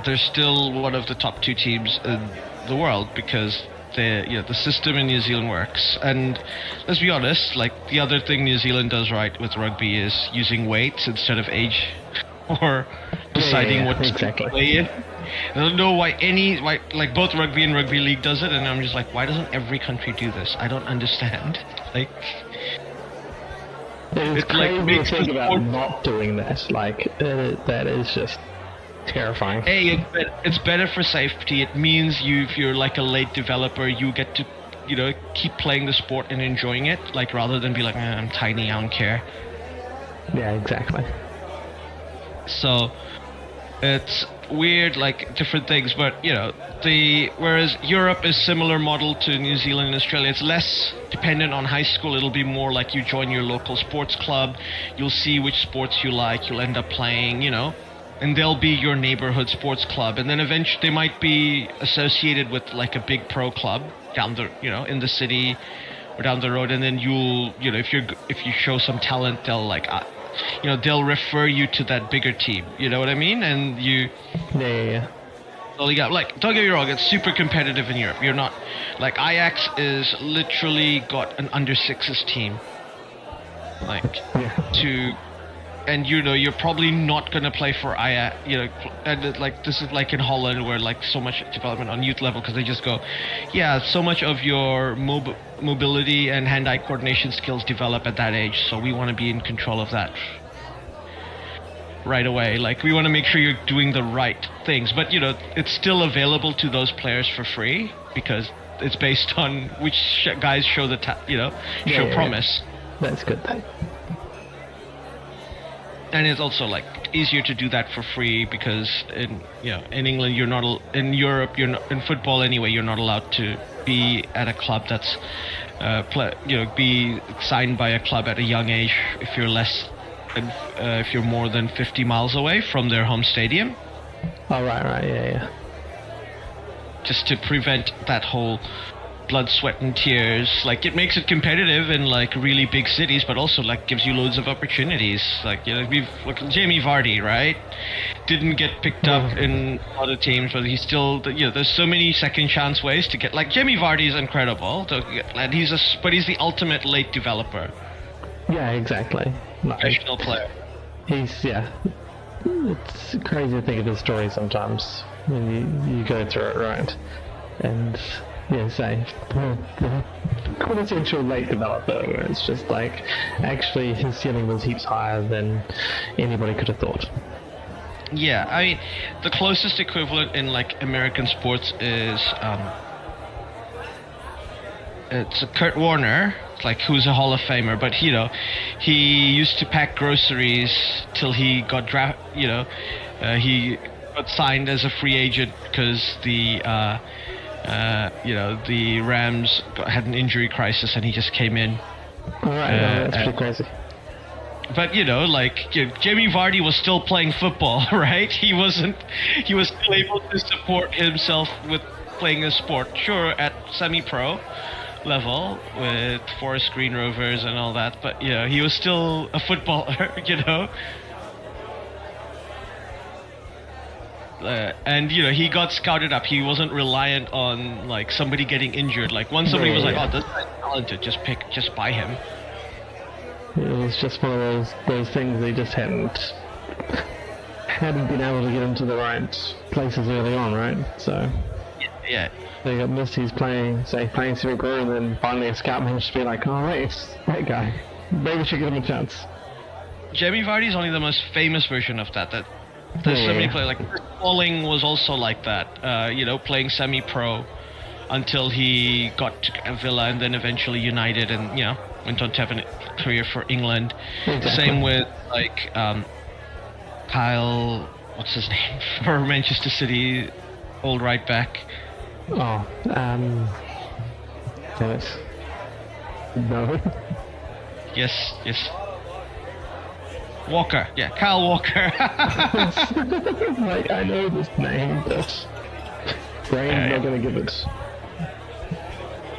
they're still one of the top 2 teams in the world because the system in New Zealand works. And let's be honest, like the other thing New Zealand does right with rugby is using weights instead of age or deciding what to play in. I don't know why like both rugby and rugby league does it, and I'm just like, why doesn't every country do this? I don't understand. Like, It's crazy like to think about not doing that. Like, that is just terrifying. Hey, it's better for safety. It means if you're like a late developer, you get to, keep playing the sport and enjoying it, like rather than be like, I'm tiny, I don't care. Yeah, exactly. So, it's weird, like different things, but whereas Europe is similar model to New Zealand and Australia, it's less dependent on high school. It'll be more like you join your local sports club, you'll see which sports you like, you'll end up playing, and they'll be your neighborhood sports club, and then eventually they might be associated with like a big pro club down the in the city or down the road, and then you'll if you show some talent, they'll like they'll refer you to that bigger team, you know what I mean? And Yeah. well, yeah, like, don't get me wrong, it's super competitive in Europe. You're not like Ajax is literally got an under 6s team, like and you're probably not gonna play for Ajax, and like this is like in Holland where like so much development on youth level, because they just go, so much of your mobility and hand-eye coordination skills develop at that age, so we want to be in control of that right away. Like, we want to make sure you're doing the right things, but it's still available to those players for free because it's based on which guys show show promise. That's good then. And it's also like easier to do that for free because in England you're not in Europe, you're not in football anyway, you're not allowed to be at a club that's be signed by a club at a young age if you're more than 50 miles away from their home stadium. Oh, right, yeah. Just to prevent that whole blood, sweat, and tears. Like, it makes it competitive in like really big cities, but also like gives you loads of opportunities. Like, we've look at Jamie Vardy, right? Didn't get picked up in other teams, but he's still there's so many second chance ways to get, like, Jamie Vardy is incredible, and he's the ultimate late developer. Yeah, exactly. Professional player. It's crazy to think of his story sometimes when you go through it, right? And say quintessential late developer, where it's just like actually his ceiling was heaps higher than anybody could have thought. Yeah, I mean, the closest equivalent in like American sports is it's Kurt Warner, like, who's a Hall of Famer, but he used to pack groceries till he got he got signed as a free agent because the Rams had an injury crisis and he just came in. Alright, that's pretty crazy. But Jamie Vardy was still playing football, right? He was still able to support himself with playing a sport, sure, at semi-pro level with Forest Green Rovers and all that, but he was still a footballer, and he got scouted up. He wasn't reliant on like somebody getting injured. Like, once somebody was like, "Oh, this guy's talented, just buy him." It was just one of those things they just hadn't been able to get him to the right places early on, right? So yeah, they got missed. He's playing semi-pro, and then finally a scout managed to be like, "Oh, wait, it's that guy. Maybe we should give him a chance." Jamie Vardy is only the most famous version of that. There's so many players, like Pauling was also like that, playing semi-pro until he got to Villa and then eventually United, and went on to have a career for England. Exactly. Same with like Kyle, what's his name, for Manchester City, old right back. Oh, damn it. No. Yes. Walker, Kyle Walker. Like, I know this name, but brain's not gonna give it.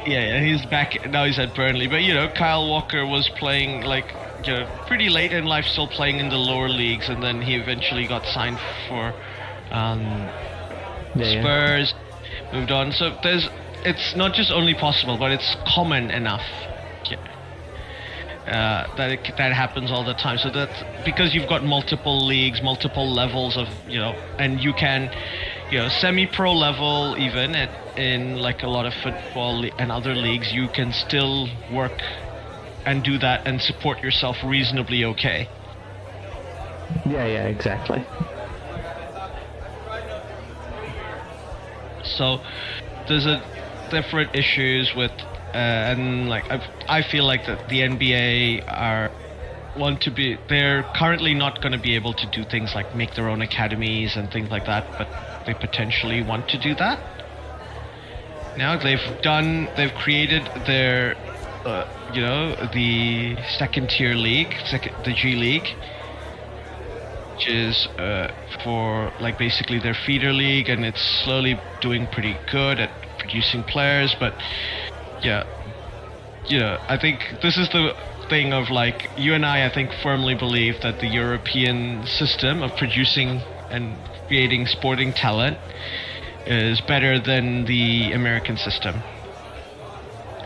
Yeah, he's back now. He's at Burnley, but Kyle Walker was playing pretty late in life, still playing in the lower leagues, and then he eventually got signed for Spurs. Moved on. So it's not just only possible, but it's common enough that happens all the time. So that's because you've got multiple leagues, multiple levels of and you can semi-pro level, even in like a lot of football and other leagues, you can still work and do that and support yourself reasonably okay. Yeah, exactly. So there's different issues with and like I feel like that the NBA they're currently not going to be able to do things like make their own academies and things like that, but they potentially want to do that. Now they've created their the second tier league, the G League, which is for like basically their feeder league, and it's slowly doing pretty good at producing players. But I think this is the thing of like you and I think firmly believe that the European system of producing and creating sporting talent is better than the American system,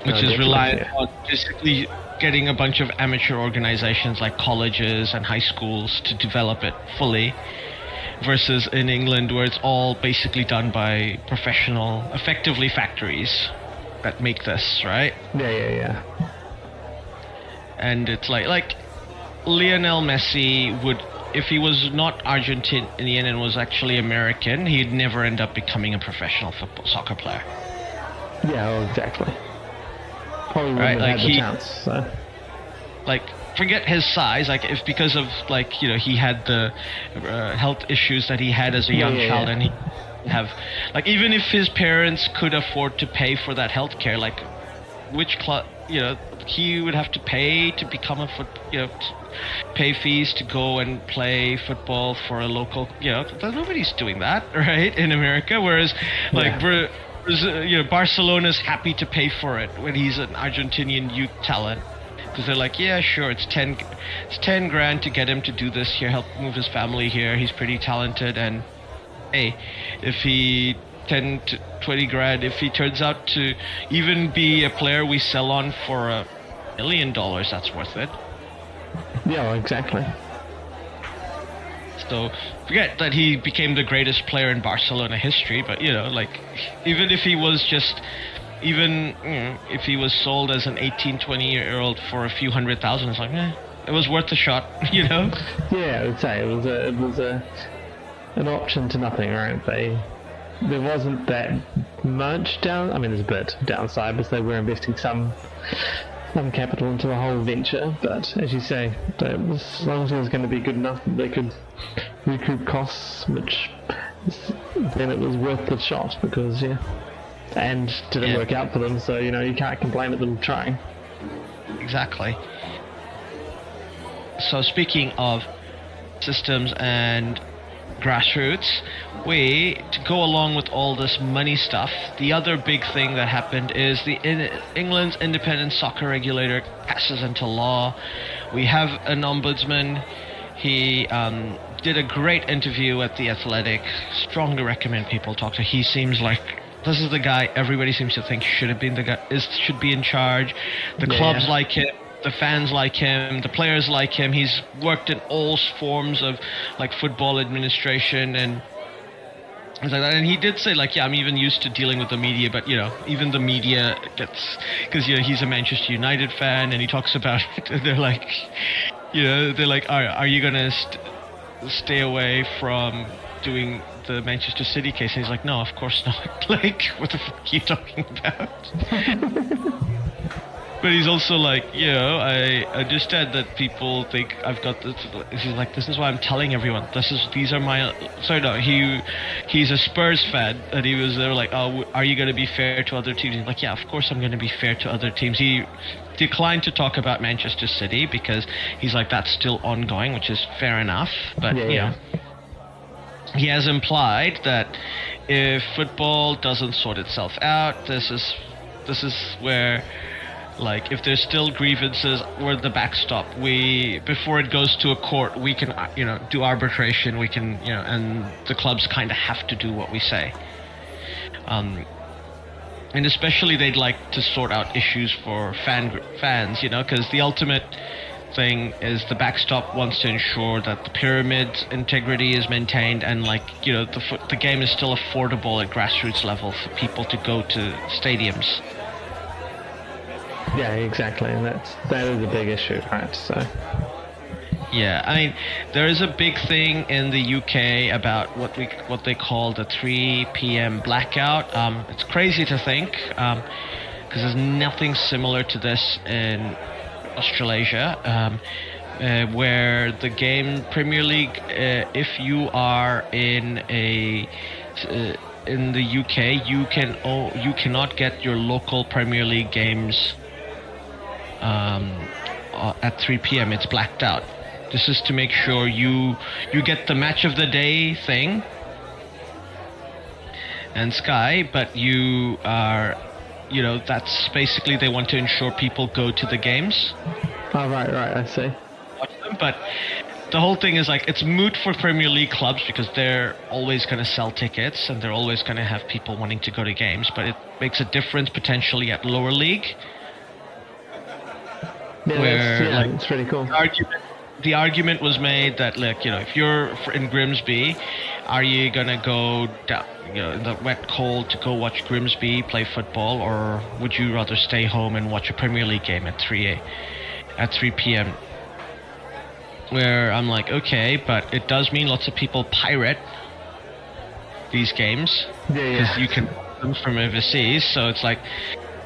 which is reliant on basically getting a bunch of amateur organizations like colleges and high schools to develop it fully, versus in England where it's all basically done by professional, effectively factories that make this, right? Yeah. And it's like Lionel Messi would, if he was not Argentinian and was actually American, he'd never end up becoming a professional soccer player. Yeah, well, exactly. Probably wouldn't have had the chance. So. Like, forget his size. Like, if because of like he had the health issues that he had as a young child, and he have like even if his parents could afford to pay for that health care, like which club he would have to pay to become a pay fees to go and play football for a local nobody's doing that, right, in America, whereas like Barcelona's happy to pay for it when he's an Argentinian youth talent, because they're like, yeah, sure, it's 10 grand to get him to do this here, help move his family here, he's pretty talented, and hey, if he 10 to 20 grand, if he turns out to even be a player we sell on for $1 million, that's worth it. Yeah, well, exactly. So forget that he became the greatest player in Barcelona history, but like even if he was if he was sold as an 18-20-year-old for a few $100,000, it's like it was worth a shot, Yeah, I would say it was an option to nothing, right? There wasn't that much there's a bit downside because they were investing some capital into the whole venture, but as you say, as long as it was going to be good enough that they could recoup costs, then it was worth the shot, because and didn't work out for them, so you can't complain at them trying. Exactly. So speaking of systems and grassroots, to go along with all this money stuff, the other big thing that happened is England's independent soccer regulator passes into law. We have an ombudsman. He did a great interview at The Athletic. Strongly recommend people talk to. He seems like this is the guy everybody seems to think should be in charge. The clubs like him. The fans like him, the players like him. He's worked in all forms of like football administration and things like that. And he did say like, I'm even used to dealing with the media, but even the media gets, because he's a Manchester United fan, and he talks about it. And they're like, are you gonna stay away from doing the Manchester City case? And he's like, no, of course not. Like, what the fuck are you talking about? But he's also like, I understand that people think I've got this. He's like, this is why I'm telling everyone. These are my. Sorry, no. He's a Spurs fan, and he was there like, oh, are you going to be fair to other teams? He's like, yeah, of course I'm going to be fair to other teams. He declined to talk about Manchester City because he's like, that's still ongoing, which is fair enough. But he has implied that if football doesn't sort itself out, this is this is where, like, if there's still grievances, we're the backstop. We, before it goes to a court, we can, do arbitration. We can, and the clubs kind of have to do what we say. And especially they'd like to sort out issues for fans, because the ultimate thing is the backstop wants to ensure that the pyramid's integrity is maintained, and the game is still affordable at grassroots level for people to go to stadiums. Yeah, exactly, and that is a big issue, right? So. Yeah, I mean, there is a big thing in the UK about what they call the 3 p.m. blackout. It's crazy to think, because there's nothing similar to this in Australasia, where the game Premier League, if you are in the UK, you cannot get your local Premier League games at 3 p.m. It's blacked out. This is to make sure you get the match of the day thing and Sky, but you are, that's basically they want to ensure people go to the games. Oh, right, I see. Watch them, but the whole thing is like it's moot for Premier League clubs because they're always going to sell tickets and they're always going to have people wanting to go to games, but it makes a difference potentially at lower league. Yeah, where it's pretty cool. The argument was made that, if you're in Grimsby, are you gonna go down, in the wet cold to go watch Grimsby play football, or would you rather stay home and watch a Premier League game at 3 p.m. Where I'm like, okay, but it does mean lots of people pirate these games because you can watch them from overseas. So it's like,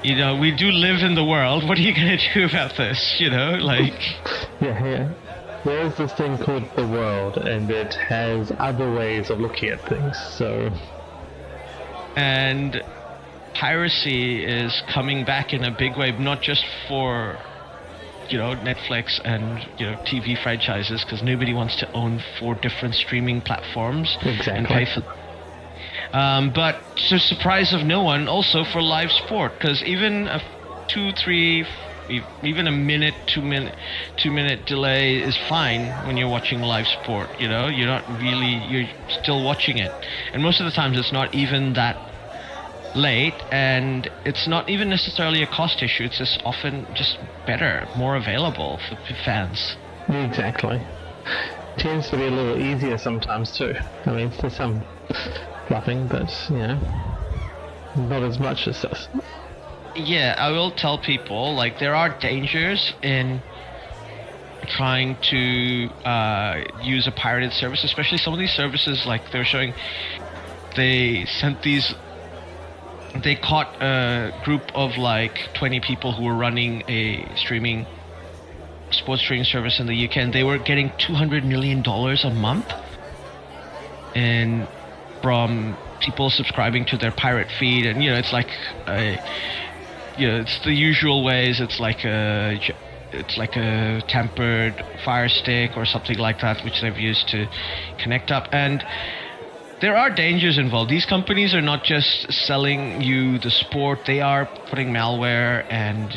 we do live in the world. What are you gonna do about this? Yeah. There is this thing called the world, and it has other ways of looking at things, so... And piracy is coming back in a big way, not just for, Netflix and, TV franchises, because nobody wants to own 4 different streaming platforms and pay for them. But to the surprise of no one, also for live sport, because even a 2-3... even a minute, 2 minute delay is fine when you're watching live sport. You're still watching it, and most of the times it's not even that late, and it's not even necessarily a cost issue. It's just often just better, more available for fans. Exactly. Tends to be a little easier sometimes too. I mean, there's some fluffing, but not as much as this. Yeah, I will tell people, there are dangers in trying to use a pirated service, especially some of these services, they're showing, they caught a group of 20 people who were running a sports streaming service in the UK, and they were getting $200 million a month from people subscribing to their pirate feed, and it's like it's the usual ways. It's like a tempered Fire Stick or something like that, which they've used to connect up. And there are dangers involved. These companies are not just selling you the sport; they are putting malware and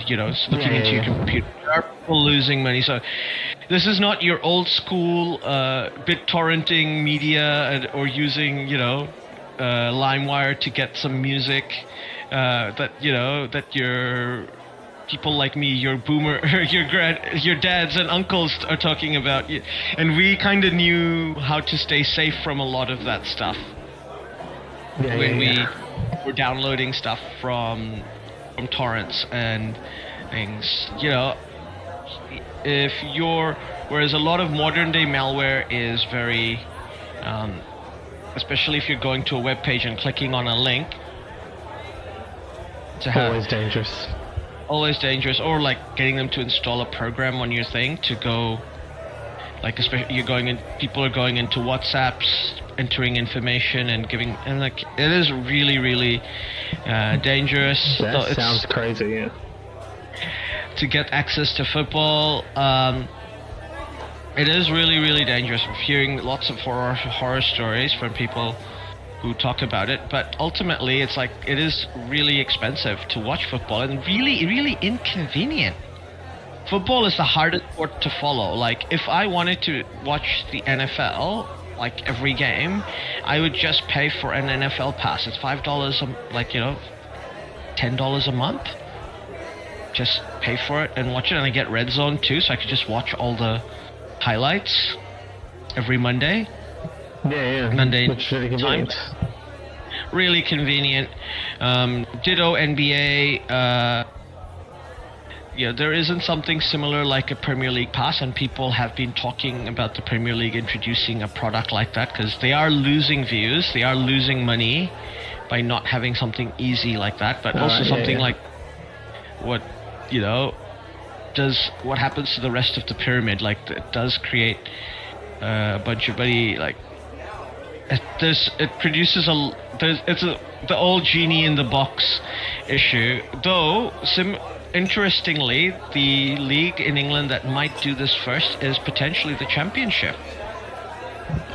looking into your computer. There are people losing money. So this is not your old school BitTorrenting media or using LimeWire to get some music. That your people like me, your boomer, your dads and uncles are talking about, and we kind of knew how to stay safe from a lot of that stuff when we were downloading stuff from torrents and things. Whereas a lot of modern day malware is very, especially if you're going to a web page and clicking on a link. Always dangerous. Or getting them to install a program on your thing to go, especially people are going into WhatsApps, entering information and giving, and it is really, really dangerous. That sounds crazy, yeah. To get access to football, it is really, really dangerous. I'm hearing lots of horror stories from people who talk about it, but ultimately it's like it is really expensive to watch football and really, really inconvenient. Football is the hardest sport to follow. Like, if I wanted to watch the NFL, like every game, I would just pay for an NFL pass. It's $5, $10 a month. Just pay for it and watch it, and I get Red Zone too, so I could just watch all the highlights every Monday. Yeah. Monday Which is really convenient. Really convenient. Ditto NBA. There isn't something similar like a Premier League pass, and people have been talking about the Premier League introducing a product like that because they are losing views, they are losing money by not having something easy like that, but also something like what happens to the rest of the pyramid. Like, it does create a bunch of money. Like, it produces the old genie in the box issue. Though interestingly, the league in England that might do this first is potentially the Championship.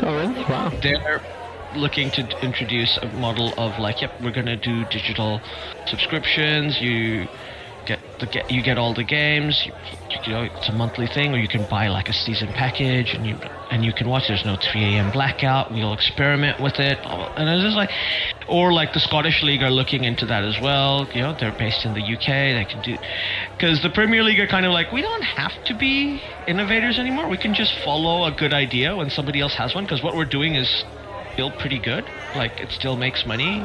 Oh, really? Wow. They're looking to introduce a model of like, we're gonna do digital subscriptions. You get all the games. It's a monthly thing, or you can buy like a season package, and you can watch. There's no 3 a.m. blackout. We'll experiment with it, and it's just like, or like the Scottish League are looking into that as well. They're based in the UK. They can do, because the Premier League are kind of like, we don't have to be innovators anymore. We can just follow a good idea when somebody else has one, because what we're doing is still pretty good. Like, it still makes money.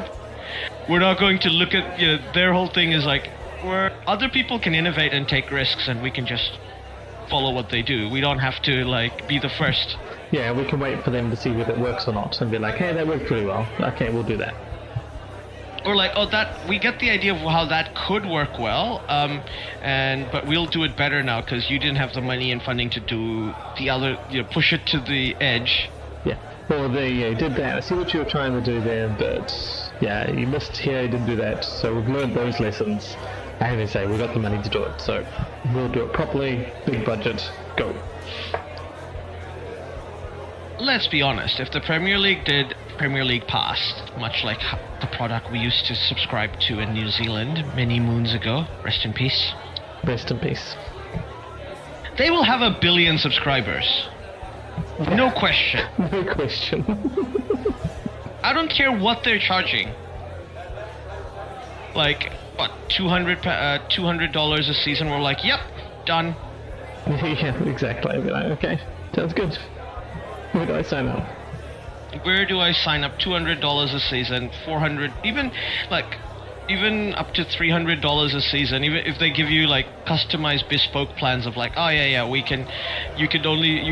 We're not going to look at their whole thing is like, where other people can innovate and take risks, and we can just follow what they do. We don't have to like be the first. Yeah, we can wait for them to see whether it works or not, and be like, hey, that worked pretty well. Okay, we'll do that. Or like, we get the idea of how that could work well, but we'll do it better now because you didn't have the money and funding to do the other, push it to the edge. Yeah. Well, they did that. I see what you were trying to do there, but yeah, you missed here. You didn't do that. So we've learned those lessons. I have to say, we've got the money to do it, so we'll do it properly. Big budget, go. Let's be honest, if the Premier League did Premier League Pass, much like the product we used to subscribe to in New Zealand many moons ago, rest in peace. Rest in peace. They will have 1 billion subscribers. No question. No question. I don't care what they're charging. Like, what, $200 a season? We're like, yep, done. Yeah, exactly. I'd be like, okay, sounds good. Where do I sign up? Where do I sign up? $200 a season, $400, even up to $300 a season. Even if they give you like customized bespoke plans of like, you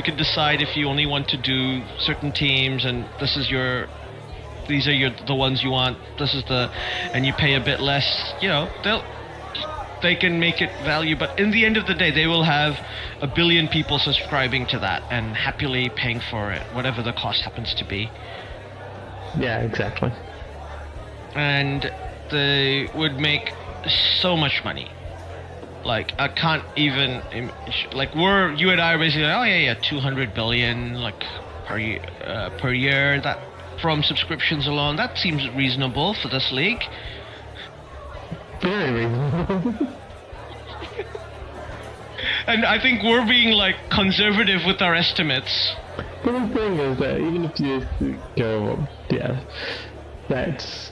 could decide if you only want to do certain teams, and these are the ones you want. And you pay a bit less. They can make it value, but in the end of the day, they will have 1 billion people subscribing to that and happily paying for it, whatever the cost happens to be. Yeah, exactly. And they would make so much money. Like, I can't even like, you and I are basically like, 200 billion like per year, that from subscriptions alone. That seems reasonable for this league. Very reasonable. And I think we're being like conservative with our estimates. But the thing is that even if you go, that's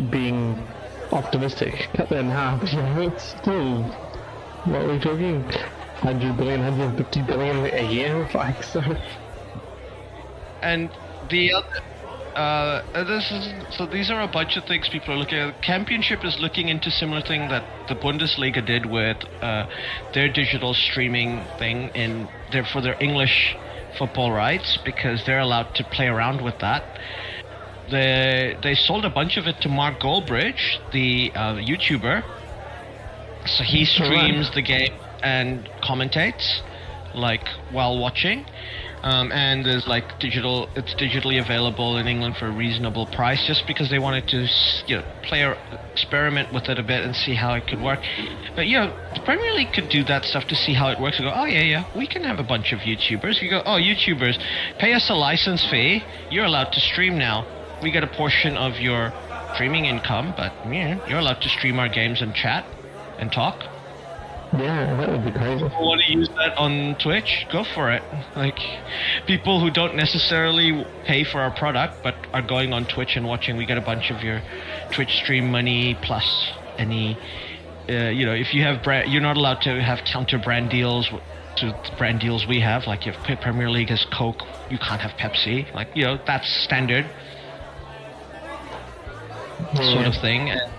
being optimistic. Cut that in half. It's still, what are we talking? 100 billion, 150 billion a year, like so. And the other. These are a bunch of things people are looking at. Championship is looking into similar thing that the Bundesliga did with their digital streaming thing for their English football rights, because they're allowed to play around with that. They sold a bunch of it to Mark Goldbridge, the YouTuber. So he streams the game and commentates, like, while watching. and there's like it's digitally available in England for a reasonable price, just because they wanted to experiment with it a bit and see how it could work. But the Premier League could do that stuff to see how it works and go, oh yeah, we can have a bunch of YouTubers. You go, oh, YouTubers, pay us a license fee, you're allowed to stream now. We get a portion of your streaming income, but you're allowed to stream our games and chat and talk. Yeah, that would be crazy. People want to use that on Twitch, go for it. Like, people who don't necessarily pay for our product but are going on Twitch and watching, we get a bunch of your Twitch stream money plus any, if you have you're not allowed to have counter brand deals to the brand deals we have. Like, if Premier League has Coke, you can't have Pepsi. Like, that's standard sort of thing. And,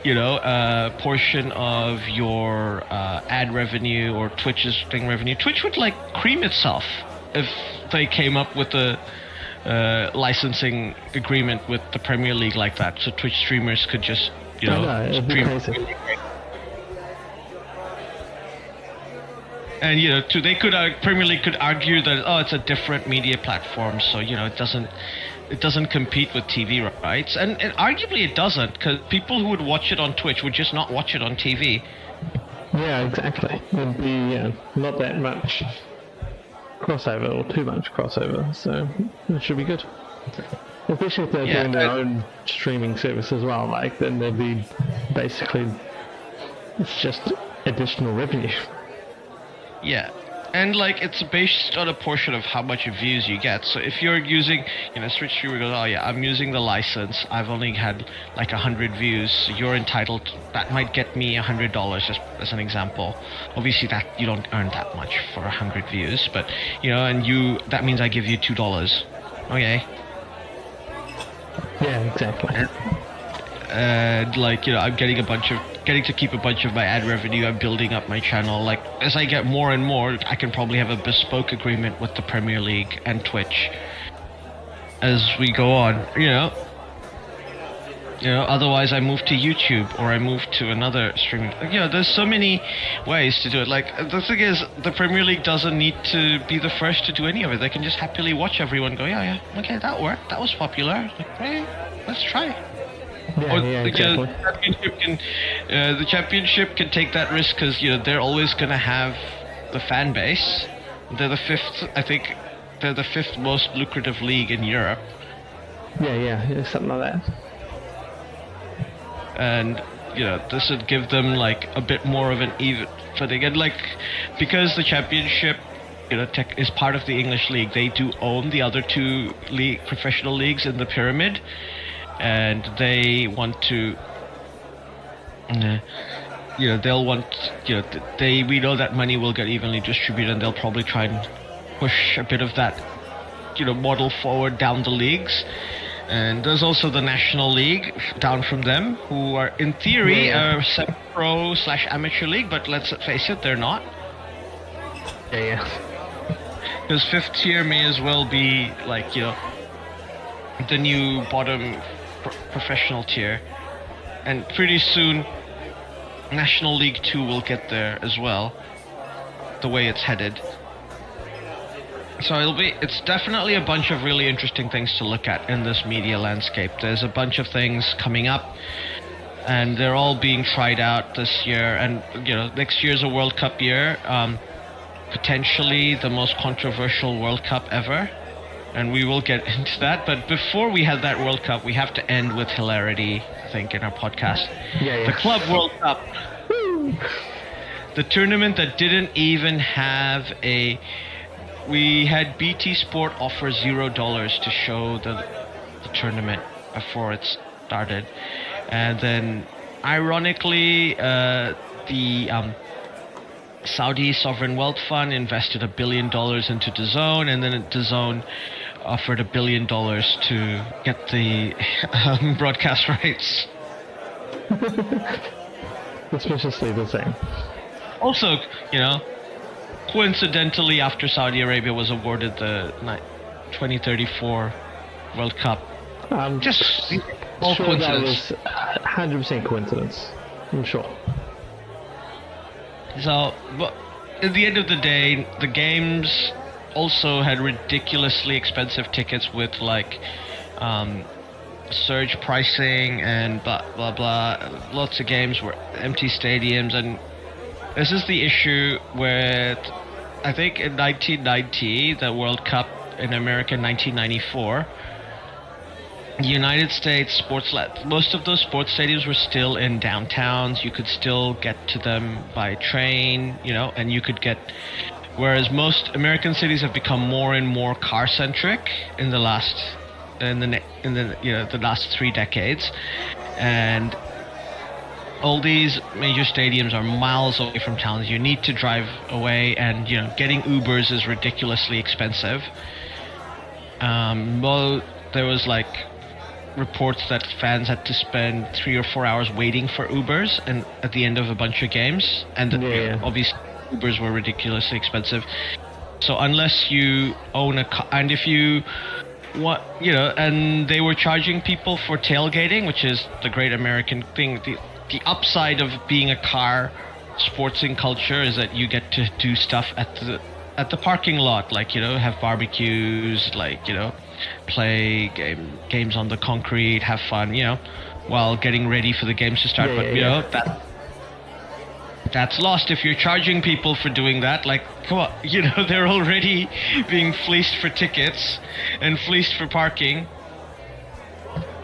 a portion of your ad revenue or Twitch's thing revenue. Twitch would like cream itself if they came up with a licensing agreement with the Premier League like that, so Twitch streamers could just stream. And they could Premier League could argue that it's a different media platform, so it doesn't compete with TV rights, and arguably it doesn't, because people who would watch it on Twitch would just not watch it on TV. Yeah, exactly. There'd be not that much crossover, or too much crossover, so it should be good. Especially if they're doing their own streaming service as well, like, then there'd be basically, it's just additional revenue. Yeah. And like, it's based on a portion of how much views you get. So if you're using, Switch streamer goes, oh yeah, I'm using the license, I've only had like 100 views, so you're entitled, that might get me $100, just as an example. Obviously that you don't earn that much for 100 views, but that means I give you $2. Okay. Yeah, exactly. And like, I'm getting to keep a bunch of my ad revenue. I'm building up my channel. Like, as I get more and more, I can probably have a bespoke agreement with the Premier League and Twitch as we go on. Otherwise I move to YouTube or I move to another streaming. There's so many ways to do it. Like, the thing is, the Premier League doesn't need to be the first to do any of it. They can just happily watch everyone go, yeah, okay, that worked. That was popular. Like, hey, let's try it. Exactly. The championship can take that risk because they're always going to have the fan base. They're the fifth most lucrative league in Europe. Yeah, something like that. And this would give them like a bit more of an even footing. And like, because the championship is part of the English league, they do own the other two professional leagues in the pyramid. And they want to, they'll want, we know that money will get evenly distributed, and they'll probably try and push a bit of that, model forward down the leagues. And there's also the National League down from them, who are in theory a semi-pro / amateur league, but let's face it, they're not. Yeah. Because fifth tier may as well be like, the new bottom professional tier, and pretty soon National League 2 will get there as well, the way it's headed. So it's definitely a bunch of really interesting things to look at in this media landscape. There's a bunch of things coming up, and they're all being tried out this year. And next year's a World Cup year, potentially the most controversial World Cup ever. And we will get into that. But before we have that World Cup, we have to end with hilarity, I think, in our podcast. Yeah. The Club World Cup. Woo! The tournament that didn't even have we had BT Sport offer $0 to show the tournament before it started. And then, ironically, the Saudi Sovereign Wealth Fund invested $1 billion into DAZN, and then DAZN offered $1 billion to get the broadcast rights. Suspiciously the same. Also, coincidentally, after Saudi Arabia was awarded the 2034 World Cup, just all sure coincidence. That was 100% coincidence. I'm sure. So, but at the end of the day, the games also had ridiculously expensive tickets with like surge pricing and blah blah blah. Lots of games were empty stadiums, and this is the issue with, I think in 1990, the World Cup in America in 1994. United States most of those sports stadiums were still in downtowns. You could still get to them by train, and you could get. Whereas most American cities have become more and more car centric in the last 3 decades, and all these major stadiums are miles away from towns. You need to drive away, and getting Ubers is ridiculously expensive. Well, there was like reports that fans had to spend 3 or 4 hours waiting for Ubers and at the end of a bunch of games, and obviously Ubers were ridiculously expensive. So unless you own a car, and if you want, and they were charging people for tailgating, which is the great American thing. The upside of being a car sportsing culture is that you get to do stuff at the parking lot, like have barbecues, like play games on the concrete, have fun, while getting ready for the games to start. That's lost if you're charging people for doing that. Like, come on, they're already being fleeced for tickets and fleeced for parking.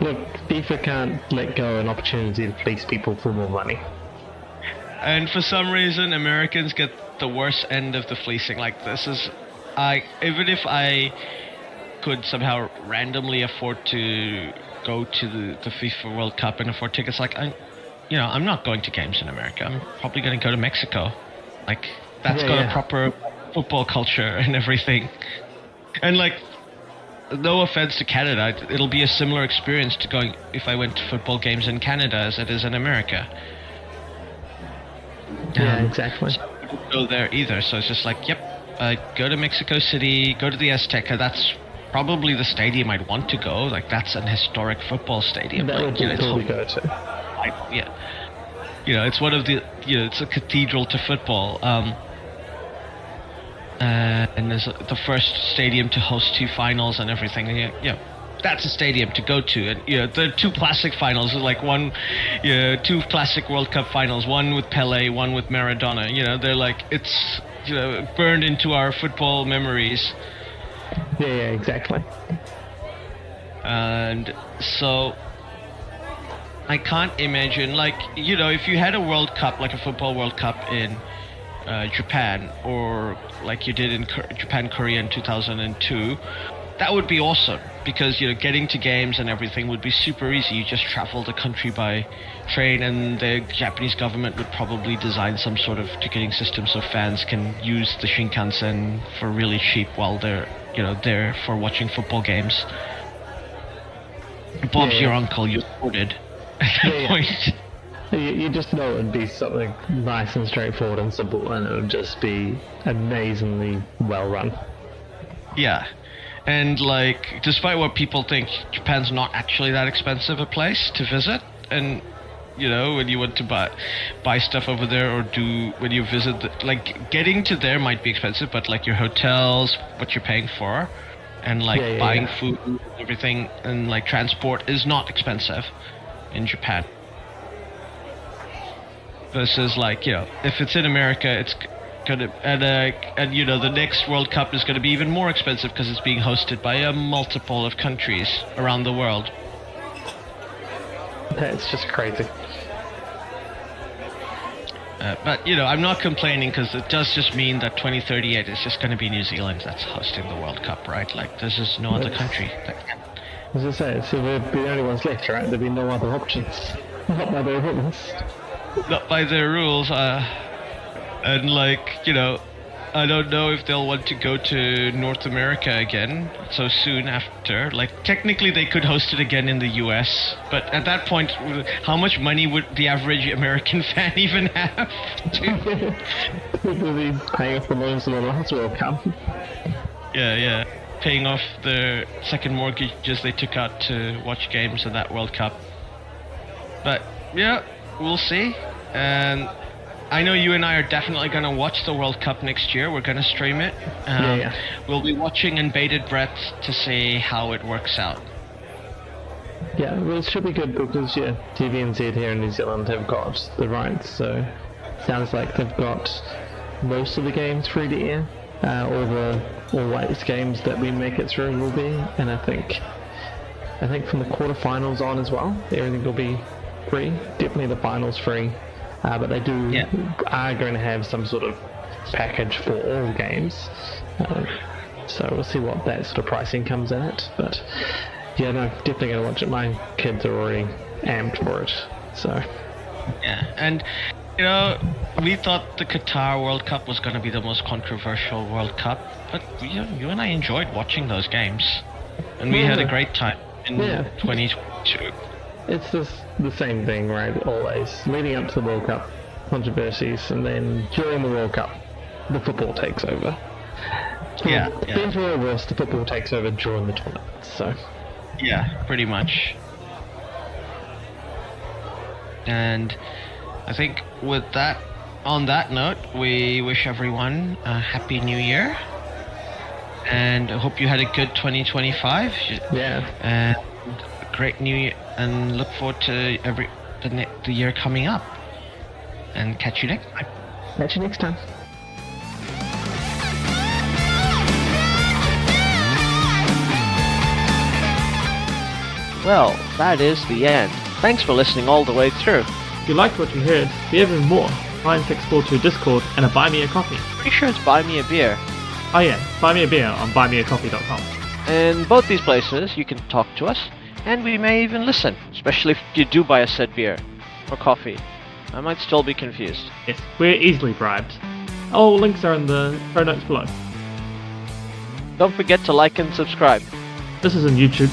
Look, FIFA can't let go of an opportunity to fleece people for more money. And for some reason, Americans get the worst end of the fleecing. Like, even if I could somehow randomly afford to go to the FIFA World Cup and afford tickets, like I'm not going to games in America. I'm probably going to go to Mexico. Like, that's got a proper football culture and everything. And like, no offense to Canada, it'll be a similar experience to going if I went to football games in Canada as it is in America. Yeah, exactly. So I don't go there either. So it's just like, go to Mexico City, go to the Azteca. That's probably the stadium I'd want to go. Like, that's an historic football stadium. That would totally go to. It's one of the, it's a cathedral to football. And there's the first stadium to host 2 finals and everything. And that's a stadium to go to. And the 2 classic finals, like 2 classic World Cup finals, one with Pele, one with Maradona. They're like, it's burned into our football memories. Yeah, exactly. And so I can't imagine, like, if you had a World Cup, like a football World Cup in Japan, or like you did in Japan, Korea in 2002, that would be awesome, because getting to games and everything would be super easy. You just travel the country by train, and the Japanese government would probably design some sort of ticketing system so fans can use the Shinkansen for really cheap while they're there for watching football games. Bob's your uncle, you're sorted at that point. You just know it would be something nice and straightforward and simple, and it would just be amazingly well run. Yeah. And like, despite what people think, Japan's not actually that expensive a place to visit. And when you want to buy stuff over there, or when you visit, like, getting to there might be expensive, but like your hotels, what you're paying for, and like buying food and everything, and like transport is not expensive in Japan. Versus like, if it's in America, it's gonna, and the next World Cup is gonna be even more expensive because it's being hosted by a multiple of countries around the world. It's just crazy. But I'm not complaining, because it does just mean that 2038 is just going to be New Zealand that's hosting the World Cup, right? Like, there's just no other country that can. As I say, so we'll be the only ones left, right? There'll be no other options. Not by their rules. Not by their rules. And like, I don't know if they'll want to go to North America again so soon after. Like, technically they could host it again in the US, but at that point, how much money would the average American fan even have to? They'll be paying off the loans of the last World Cup. Yeah. Paying off the second mortgages they took out to watch games in that World Cup. But yeah, we'll see. And I know you and I are definitely going to watch the World Cup next year. We're going to stream it. Yeah. We'll be watching in bated breath to see how it works out. Yeah, well, it should be good because, TVNZ here in New Zealand have got the rights, so sounds like they've got most of the games free to air. All the all-whites games that we make it through will be, and I think from the quarterfinals on as well, everything will be free. Definitely the finals free, but they are going to have some sort of package for all games. So we'll see what that sort of pricing comes in at. But yeah, no, definitely going to watch it. My kids are already amped for it. So yeah, and we thought the Qatar World Cup was going to be the most controversial World Cup, but you and I enjoyed watching those games, and we had a great time in 2022. It's just the same thing, right? Always leading up to the World Cup, controversies, and then during the World Cup, the football takes over. Better or worse, the football takes over during the tournament. So yeah, pretty much. And I think on that note, we wish everyone a happy new year, and I hope you had a good 2025. Yeah. And a great new year, and look forward to the year coming up. And catch you next time. Catch you next time. Well, that is the end. Thanks for listening all the way through. If you liked what you heard, we have even more. 9642 Discord and a Buy Me a Coffee. Pretty sure it's Buy Me a Beer. Oh yeah, buy me a beer on buymeacoffee.com. In both these places, you can talk to us, and we may even listen, especially if you do buy a said beer or coffee. I might still be confused. Yes, we're easily bribed. All links are in the show notes below. Don't forget to like and subscribe. This is on YouTube.